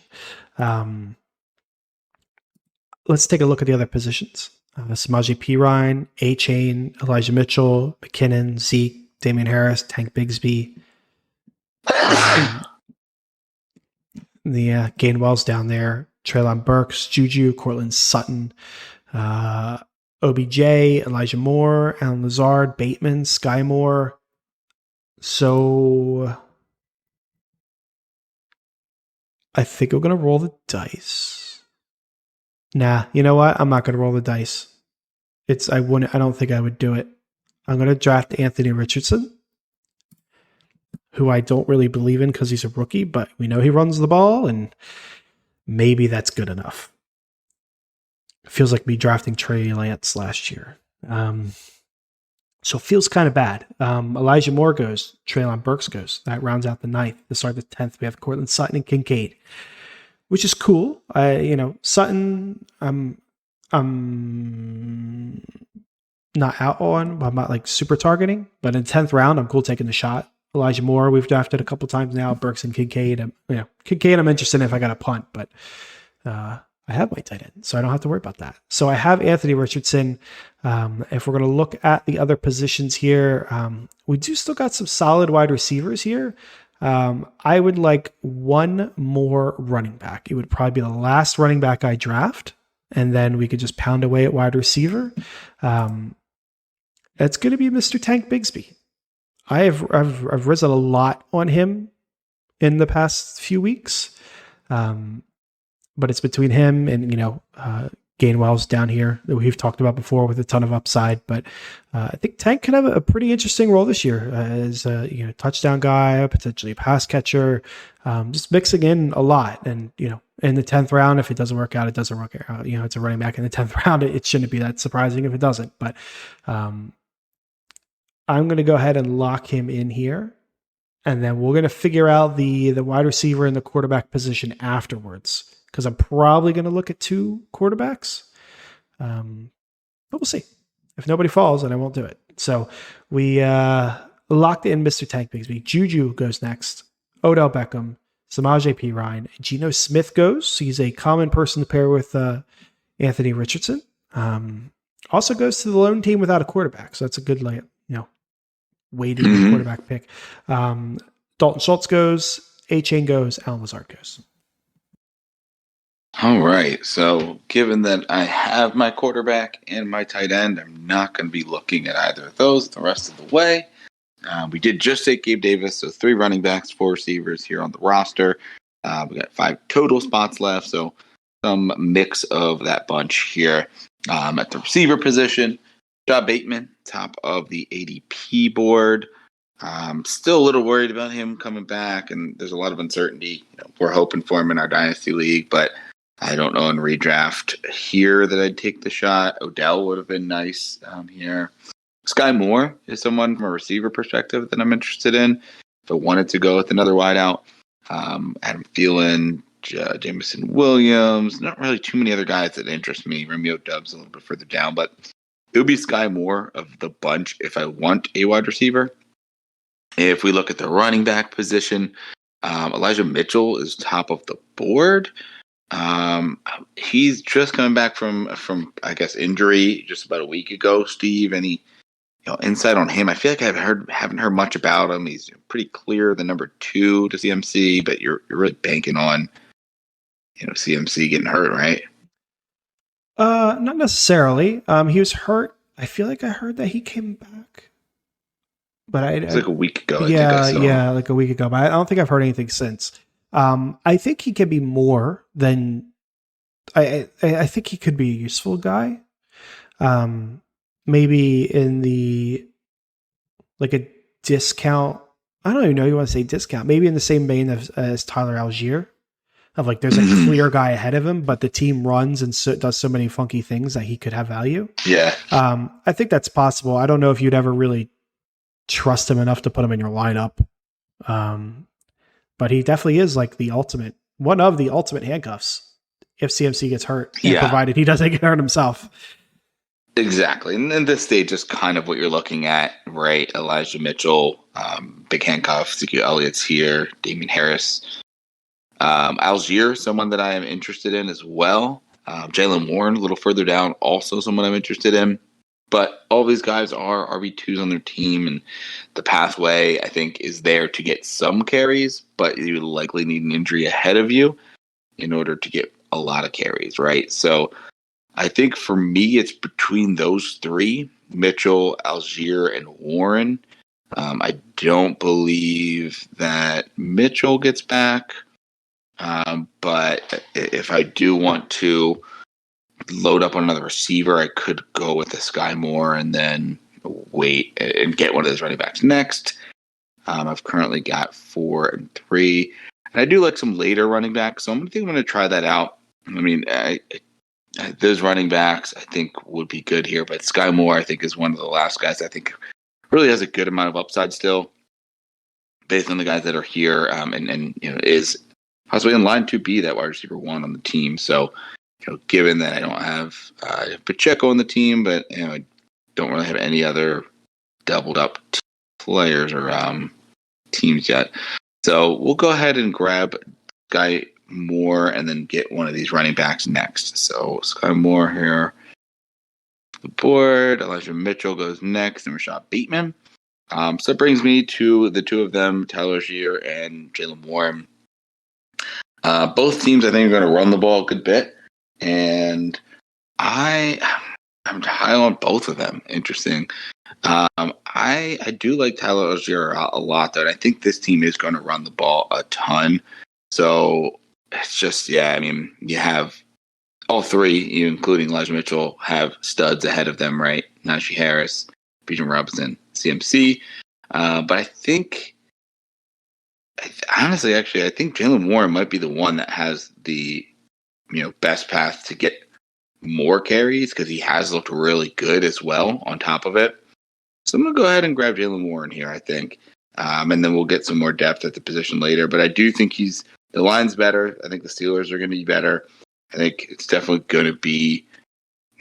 Let's take a look at the other positions. Samaje Perine, A-Chain, Elijah Mitchell, McKinnon, Zeke, Damian Harris, Tank Bigsby. The Gainwell's down there. Treylon Burks, Juju, Cortland Sutton, OBJ, Elijah Moore, Alan Lazard, Bateman, Sky Moore. So I think we're going to roll the dice. Nah, you know what? I'm not going to roll the dice. I don't think I would do it. I'm going to draft Anthony Richardson, who I don't really believe in because he's a rookie, but we know he runs the ball, and maybe that's good enough. It feels like me drafting Trey Lance last year. So it feels kind of bad. Elijah Moore goes. Treylon Burks goes. That rounds out the 9th. To start the 10th, we have Cortland Sutton and Kincaid, which is cool. Sutton, I'm not out on, but I'm not like super targeting. But in 10th round, I'm cool taking the shot. Elijah Moore, we've drafted a couple times now. Burks and Kincaid. Kincaid, I'm interested in if I got a punt, but I have my tight end, so I don't have to worry about that. So I have Anthony Richardson. If we're going to look at the other positions here, we do still got some solid wide receivers here. I would like one more running back. It would probably be the last running back I draft, and then we could just pound away at wide receiver. It's going to be Mr. Tank Bigsby. I've risen a lot on him in the past few weeks, but it's between him and Gainwell's down here that we've talked about before with a ton of upside. But I think Tank could have a pretty interesting role this year as a touchdown guy, potentially a pass catcher, just mixing in a lot. And in the 10th round, if it doesn't work out, it doesn't work out. It's a running back in the 10th round. It shouldn't be that surprising if it doesn't. But I'm going to go ahead and lock him in here. And then we're going to figure out the wide receiver and the quarterback position afterwards, because I'm probably going to look at 2 quarterbacks. But we'll see. If nobody falls, then I won't do it. So we locked in Mr. Tank Bigsby. Juju goes next. Odell Beckham, Samaje Perine, Geno Smith goes. He's a common person to pair with Anthony Richardson. Also goes to the lone team without a quarterback. So that's a good weighted quarterback pick. Dalton Schultz goes, A-Chain goes, Alan Lazard goes.
All right. So given that I have my quarterback and my tight end, I'm not going to be looking at either of those the rest of the way. We did just take Gabe Davis, so 3 running backs, 4 receivers here on the roster. We got 5 total spots left, so some mix of that bunch here. At the receiver position, Job Bateman, top of the ADP board. Still a little worried about him coming back, and there's a lot of uncertainty. We're hoping for him in our dynasty league, but I don't know in redraft here that I'd take the shot. Odell would have been nice here. Sky Moore is someone from a receiver perspective that I'm interested in. If I wanted to go with another wideout, Adam Thielen, Jameson Williams, not really too many other guys that interest me. Romeo Dubs a little bit further down, but it would be Sky Moore of the bunch if I want a wide receiver. If we look at the running back position, Elijah Mitchell is top of the board. He's just coming back from I guess injury just about a week ago. Steve, any insight on him? I feel like haven't heard much about him. He's pretty clear the number 2 to CMC, but you're really banking on CMC getting hurt, right?
Not necessarily. He was hurt. I feel like I heard that he came back, but
it's like a week ago.
Yeah, like a week ago. But I don't think I've heard anything since. I think he can be more than. I think he could be a useful guy. Maybe in the like a discount. I don't even know you want to say discount. Maybe in the same vein as Tyler Algier. Of like, there's a clear guy ahead of him, but the team runs and does so many funky things that he could have value.
Yeah.
I think that's possible. I don't know if you'd ever really trust him enough to put him in your lineup. But he definitely is like one of the ultimate handcuffs if CMC gets hurt, provided he doesn't get hurt himself.
Exactly. And then this stage is kind of what you're looking at, right? Elijah Mitchell, big handcuff, Ezekiel Elliott's here, Damian Harris. Algier, someone that I am interested in as well. Jaylen Warren, a little further down, also someone I'm interested in. But all these guys are RB2s on their team, and the pathway, I think, is there to get some carries, but you likely need an injury ahead of you in order to get a lot of carries, right? So I think for me, it's between those 3, Mitchell, Algier, and Warren. I don't believe that Mitchell gets back. But if I do want to load up on another receiver, I could go with the Sky Moore and then wait and get one of those running backs next. I've currently got 4 and 3, and I do like some later running backs, so I'm going to try that out. I mean, those running backs I think would be good here, but Sky Moore I think is one of the last guys I think really has a good amount of upside still, based on the guys that are here, and is possibly in line to be that wide receiver 1 on the team. So, given that I don't have Pacheco on the team, but I don't really have any other doubled up players or teams yet. So we'll go ahead and grab Sky Moore and then get one of these running backs next. So Sky Moore here, the board. Elijah Mitchell goes next, and Rashad Bateman. So that brings me to the 2 of them, Tyler Algier and Jaylen Warren. Both teams, I think, are going to run the ball a good bit, and I'm high on both of them. Interesting. I do like Tyler Algier a lot, though, and I think this team is going to run the ball a ton. So it's just, I mean, you have all 3, including Elijah Mitchell, have studs ahead of them, right? Najee Harris, Bijan Robinson, CMC. But I think. Honestly, I think Jaylen Warren might be the one that has the best path to get more carries because he has looked really good as well on top of it. So I'm going to go ahead and grab Jaylen Warren here, I think. And then we'll get some more depth at the position later. But I do think the line's better. I think the Steelers are going to be better. I think it's definitely going to be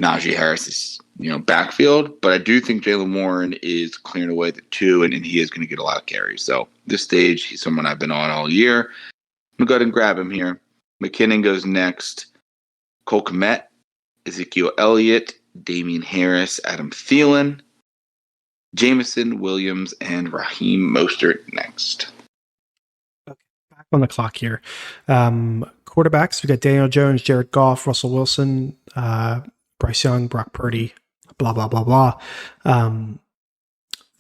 Najee Harris's backfield, but I do think Jaylen Warren is clearing away the 2, and he is going to get a lot of carries. So this stage, he's someone I've been on all year. I'm going to go ahead and grab him here. McKinnon goes next. Cole Kmet, Ezekiel Elliott, Damian Harris, Adam Thielen, Jameson Williams, and Raheem Mostert next.
Okay, back on the clock here. Quarterbacks, we got Daniel Jones, Jared Goff, Russell Wilson, Bryce Young, Brock Purdy, blah, blah, blah, blah.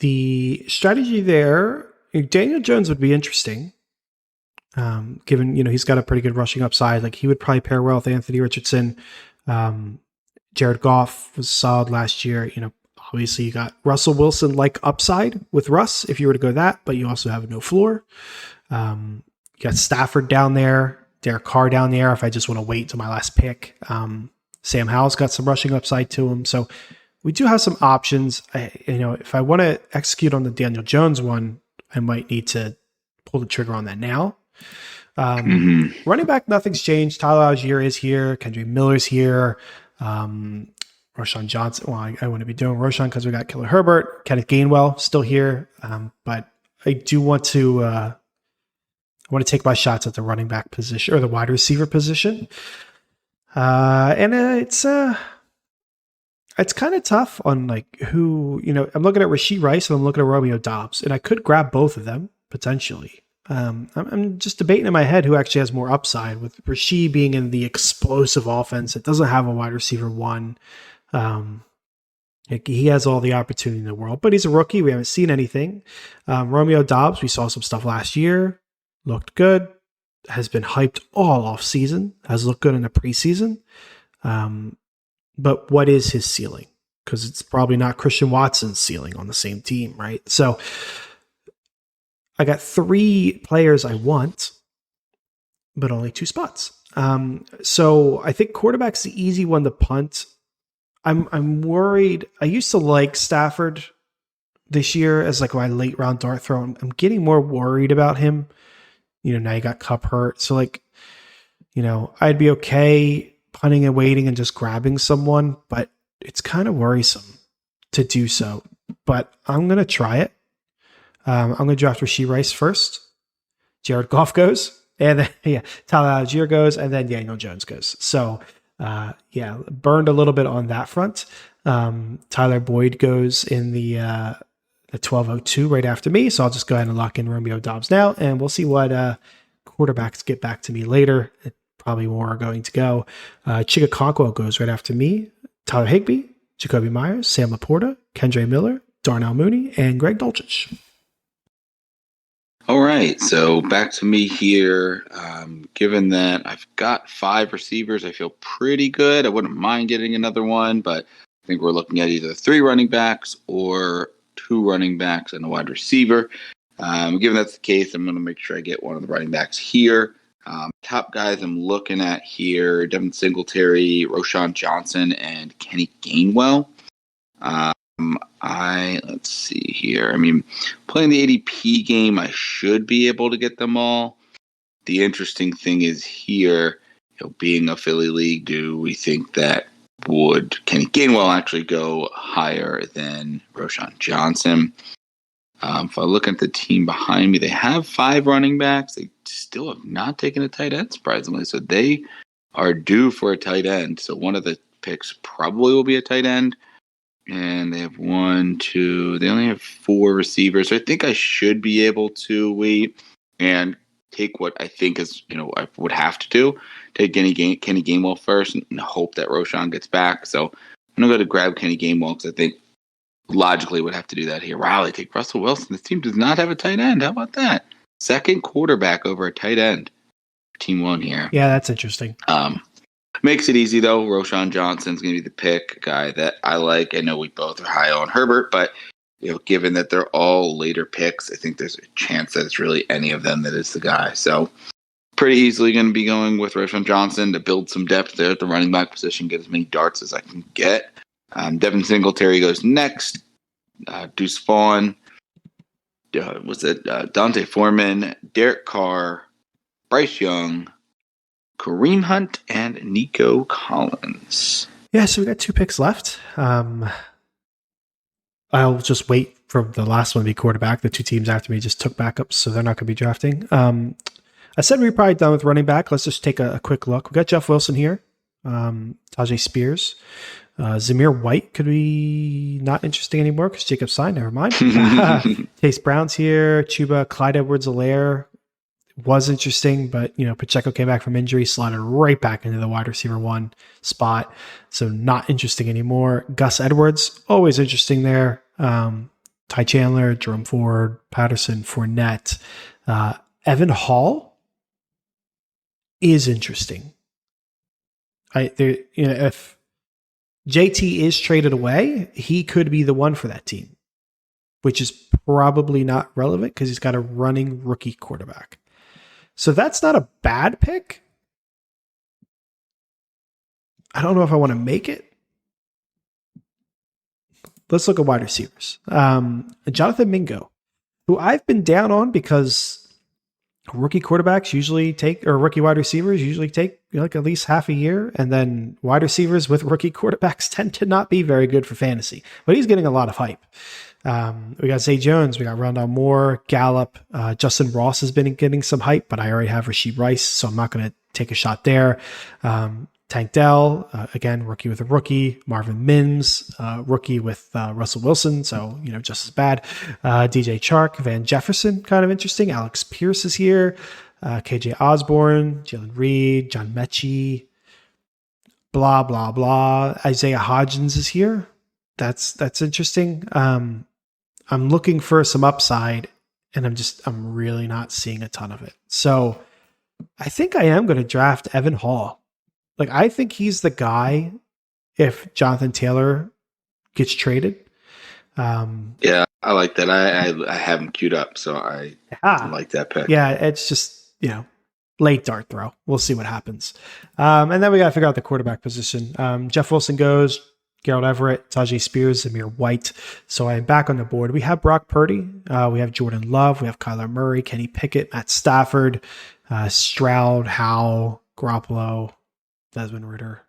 The strategy there, Daniel Jones would be interesting, given, he's got a pretty good rushing upside. Like, he would probably pair well with Anthony Richardson. Jared Goff was solid last year. Obviously, you got Russell Wilson like upside with Russ if you were to go that, but you also have no floor. You got Stafford down there, Derek Carr down there if I just want to wait till my last pick. Sam Howell's got some rushing upside to him. So we do have some options. If I want to execute on the Daniel Jones one, I might need to pull the trigger on that now. Running back, nothing's changed. Tyler Algier is here. Kendrick Miller's here. Roshan Johnson. Well, I wouldn't be doing Roshan because we got Killer Herbert. Kenneth Gainwell still here. But I do want to take my shots at the running back position or the wide receiver position. And it's kind of tough on like who, I'm looking at Rashee Rice and I'm looking at Romeo Doubs, and I could grab both of them potentially. I'm just debating in my head who actually has more upside, with Rashee being in the explosive offense. It doesn't have a wide receiver one. He has all the opportunity in the world, but he's a rookie. We haven't seen anything. Romeo Doubs, we saw some stuff last year. Looked good. Has been hyped all off season. Has looked good in the preseason. But what is his ceiling? Because it's probably not Christian Watson's ceiling on the same team, right? So I got 3 players I want, but only 2 spots. So I think quarterback's the easy one to punt. I'm worried. I used to like Stafford this year as like my late round dart throw. I'm getting more worried about him. Now you got Kupp hurt. So I'd be okay punting and waiting and just grabbing someone, but it's kind of worrisome to do so. But I'm going to try it. I'm going to draft Rashee Rice first. Jared Goff goes. And then, Tyler Algier goes. And then Daniel Jones goes. So, burned a little bit on that front. Tyler Boyd goes in the 12:02 right after me. So I'll just go ahead and lock in Romeo Doubs now. And we'll see what quarterbacks get back to me later. Probably more are going to go. Chika Conquo goes right after me. Tyler Higbee, Jacoby Myers, Sam Laporta, Kendre Miller, Darnell Mooney, and Greg Dulcich.
All right, so back to me here. Given that I've got 5 receivers, I feel pretty good. I wouldn't mind getting another one, but I think we're looking at either 3 running backs or 2 running backs and a wide receiver. Given that's the case, I'm going to make sure I get one of the running backs here. Top guys I'm looking at here: Devin Singletary, Roshan Johnson, and Kenny Gainwell. Let's see here. Playing the ADP game, I should be able to get them all. The interesting thing is here, being a Philly league, do we think that would Kenny Gainwell actually go higher than Roshan Johnson? If I look at the team behind me, they have 5 running backs. They still have not taken a tight end, surprisingly. So they are due for a tight end. So one of the picks probably will be a tight end. And they have 1, 2. They only have 4 receivers. So I think I should be able to wait and take what I think is, I would have to do. Take Kenny Gainwell first and hope that Roshan gets back. So I'm going to go to grab Kenny Gainwell because I think logically would have to do that here. Wow, they take Russell Wilson. This team does not have a tight end. How about that? Second quarterback over a tight end. Team 1 here.
Yeah, that's interesting.
Makes it easy, though. Roshan Johnson's going to be the pick, guy that I like. I know we both are high on Herbert, but given that they're all later picks, I think there's a chance that it's really any of them that is the guy. So pretty easily going to be going with Roshan Johnson to build some depth there at the running back position, get as many darts as I can get. Devin Singletary goes next. Deuce Vaughn. Dante Foreman, Derek Carr, Bryce Young, Kareem Hunt, and Nico Collins.
Yeah, so we got 2 picks left. I'll just wait for the last one to be quarterback. The 2 teams after me just took backups, so they're not going to be drafting. I said we were probably done with running back. Let's just take a quick look. We got Jeff Wilson here. Tajay Spears. Zamir White could be not interesting anymore because Jacob signed. Never mind. Chase Brown's here. Chuba, Clyde Edwards-Helaire was interesting, but Pacheco came back from injury, slotted right back into the wide receiver 1 spot. So not interesting anymore. Gus Edwards, always interesting there. Ty Chandler, Jerome Ford, Patterson, Fournette. Evan Hall is interesting. If JT is traded away, he could be the one for that team, which is probably not relevant because he's got a running rookie quarterback. So that's not a bad pick. I don't know if I want to make it. Let's look at wide receivers. Jonathan Mingo, who I've been down on because rookie quarterbacks usually take, or rookie wide receivers usually take like at least half a year. And then wide receivers with rookie quarterbacks tend to not be very good for fantasy, but he's getting a lot of hype. We got Zay Jones, we got Rondell Moore, Gallup, Justin Ross has been getting some hype, but I already have Rashee Rice, so I'm not going to take a shot there. Tank Dell, again, rookie with a rookie. Marvin Mims, rookie with Russell Wilson, so just as bad. DJ Chark, Van Jefferson, kind of interesting. Alex Pierce is here. KJ Osborne, Jalen Reed, John Mechie, blah blah blah. Isaiah Hodgins is here. That's interesting. I'm looking for some upside, and I'm really not seeing a ton of it. So I think I am going to draft Evan Hall. Like, I think he's the guy if Jonathan Taylor gets traded.
Yeah, I like that. I have him queued up, so I like that pick.
Yeah, it's just, late dart throw. We'll see what happens. And then we got to figure out the quarterback position. Jeff Wilson goes, Gerald Everett, Tajay Spears, Zamir White. So I'm back on the board. We have Brock Purdy. We have Jordan Love. We have Kyler Murray, Kenny Pickett, Matt Stafford, Stroud, Howe, Garoppolo, Desmond Ridder.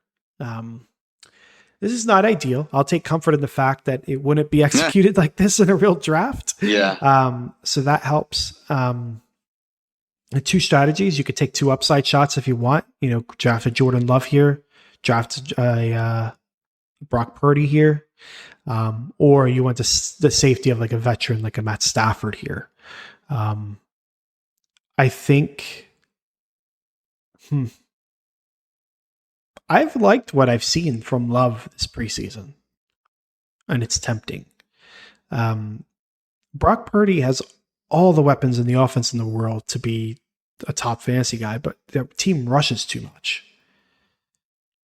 This is not ideal. I'll take comfort in the fact that it wouldn't be executed like this in a real draft.
Yeah.
So that helps. The two strategies, you could take two upside shots if you want. Draft a Jordan Love here, draft a Brock Purdy here, or you want the safety of like a veteran like a Matt Stafford here. I think. I've liked what I've seen from Love this preseason, and it's tempting. Brock Purdy has all the weapons in the offense in the world to be a top fantasy guy, but the team rushes too much.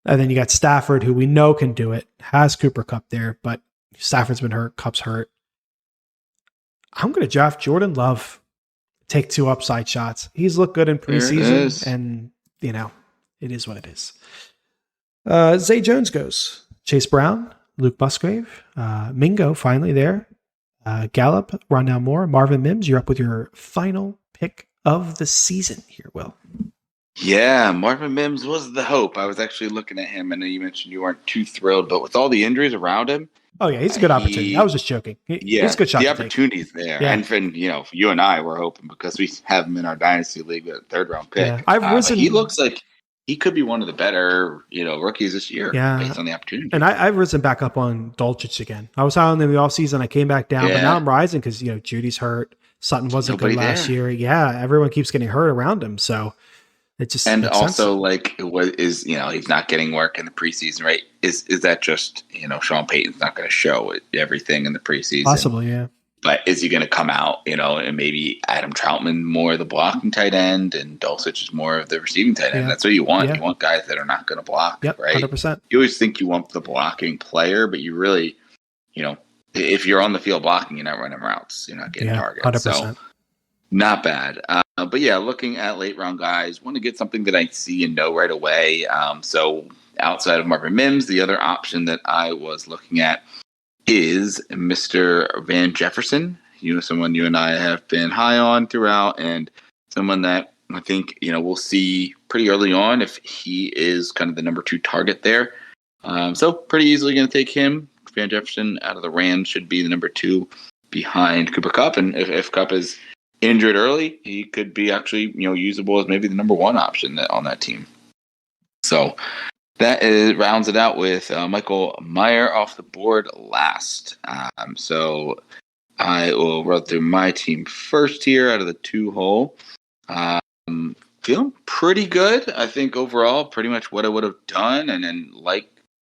And then you got Stafford, who we know can do it, has Cooper Kupp there, but Stafford's been hurt, Kupp's hurt. I'm going to draft Jordan Love, take two upside shots. He's looked good in preseason, and, it is what it is. Zay Jones goes. Chase Brown, Luke Musgrave, Mingo finally there. Gallup, Rondell Moore, Marvin Mims. You're up with your final pick of the season here, Will.
Yeah, Marvin Mims was the hope. I was actually looking at him, and you mentioned you weren't too thrilled, but with all the injuries around him.
Oh, yeah, he's a good opportunity. I was just joking. He's a good shot.
The opportunity's there. Yeah. And you and I were hoping because we have him in our Dynasty League with a third-round pick. Yeah. He looks like he could be one of the better, rookies this year based on the opportunity.
And I've risen back up on Dulcich again. I was high on him in the offseason. I came back down, but now I'm rising because, Judy's hurt. Sutton wasn't good last year. Yeah, everyone keeps getting hurt around him. So it just
and also sense. He's not getting work in the preseason, right? Is that just Sean Payton's not going to show everything in the preseason?
Possibly, yeah.
But is he going to come out, and maybe Adam Troutman more the blocking tight end and Dulcich is more of the receiving tight end? Yeah. That's what you want. Yeah. You want guys that are not going to block, right?
100%.
You always think you want the blocking player, but you really, if you're on the field blocking, you're not running routes. You're not getting targets. 100%. So not bad. But yeah, looking at late round guys, want to get something that I see and know right away. So outside of Marvin Mims, the other option that I was looking at is Mr. Van Jefferson. Someone you and I have been high on throughout, and someone that I think, we'll see pretty early on if he is kind of the number 2 target there. So pretty easily going to take him. Van Jefferson out of the Rams should be the number 2 behind Cooper Kupp. And if Kupp is injured early, he could be actually, usable as maybe the number 1 option on that team. So that rounds it out with Michael Mayer off the board last. So I will run through my team first here out of the 2 hole. Feeling pretty good. I think overall, pretty much what I would have done and then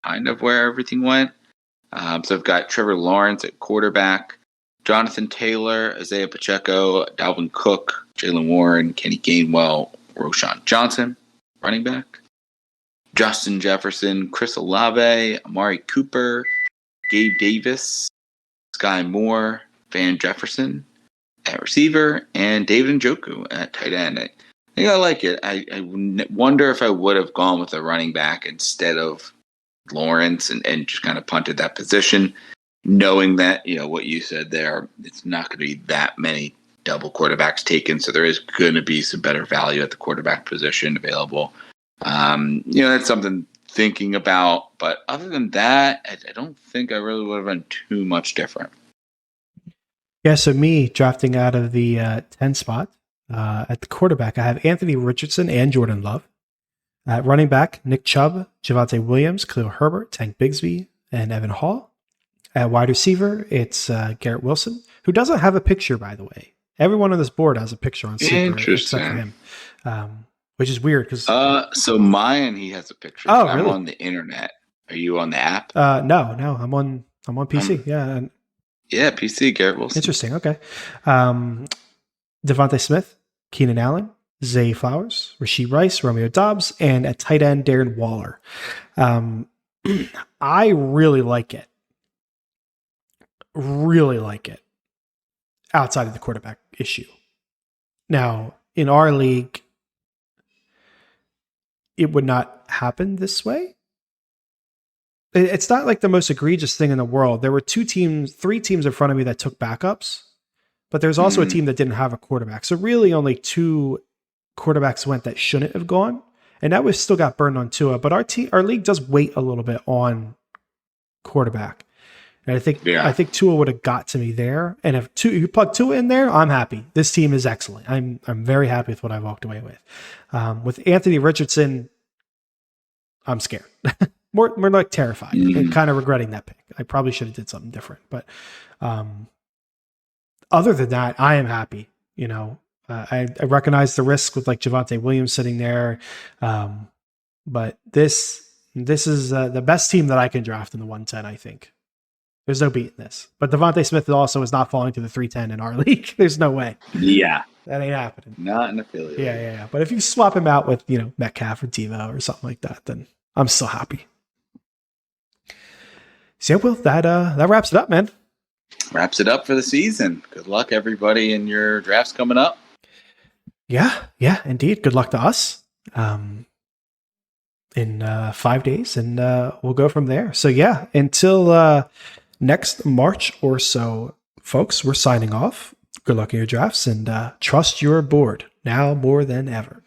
kind of where everything went. So I've got Trevor Lawrence at quarterback, Jonathan Taylor, Isaiah Pacheco, Dalvin Cook, Jalen Warren, Kenny Gainwell, Roshan Johnson, running back. Justin Jefferson, Chris Olave, Amari Cooper, Gabe Davis, Sky Moore, Van Jefferson at receiver, and David Njoku at tight end. I think I like it. I wonder if I would have gone with a running back instead of Lawrence and just kind of punted that position, knowing that, what you said there, it's not going to be that many double quarterbacks taken, so there is going to be some better value at the quarterback position available. That's something thinking about, but other than that, I don't think I really would have done too much different.
Yeah, so me drafting out of the 10 spot at the quarterback, I have Anthony Richardson and Jordan Love. At running back, Nick Chubb, Javonte Williams, Khalil Herbert, Tank Bigsby, and Evan Hall. At wide receiver, it's Garrett Wilson, who doesn't have a picture, by the way. Everyone on this board has a picture on Super, except for him, which is weird.
So mine, he has a picture.
Oh,
I'm
really?
on the internet. Are you on the app?
No, I'm on PC.
Yeah, PC, Garrett Wilson.
Interesting. Okay. Devontae Smith, Keenan Allen, Zay Flowers, Rashee Rice, Romeo Doubs, and at tight end, Darren Waller. I really like it. Really like it. Outside of the quarterback issue. Now, in our league, it would not happen this way. It's not like the most egregious thing in the world. There were 3 teams in front of me that took backups, but there's also a team that didn't have a quarterback. So really only 2 quarterbacks went that shouldn't have gone. And that was still got burned on Tua. But our league does wait a little bit on quarterback. And I think Tua would have got to me there. And if you plug Tua in there, I'm happy. This team is excellent. I'm very happy with what I walked away with. With Anthony Richardson, I'm scared. more like terrified and kind of regretting that pick. I probably should have did something different. But other than that, I am happy. I recognize the risk with like Javonte Williams sitting there. But this is the best team that I can draft in the 110, I think. There's no beating this. But Devontae Smith also is not falling to the 310 in our league. There's no way.
Yeah.
That ain't happening.
Not an affiliate.
Yeah. But if you swap him out with, Metcalf or Devo or something like that, then I'm still happy. So, Will, that wraps it up, man.
Wraps it up for the season. Good luck, everybody, in your drafts coming up.
Yeah, indeed. Good luck to us in 5 days, and we'll go from there. So, until next March or so, folks, we're signing off. Good luck in your drafts, and trust your board now more than ever.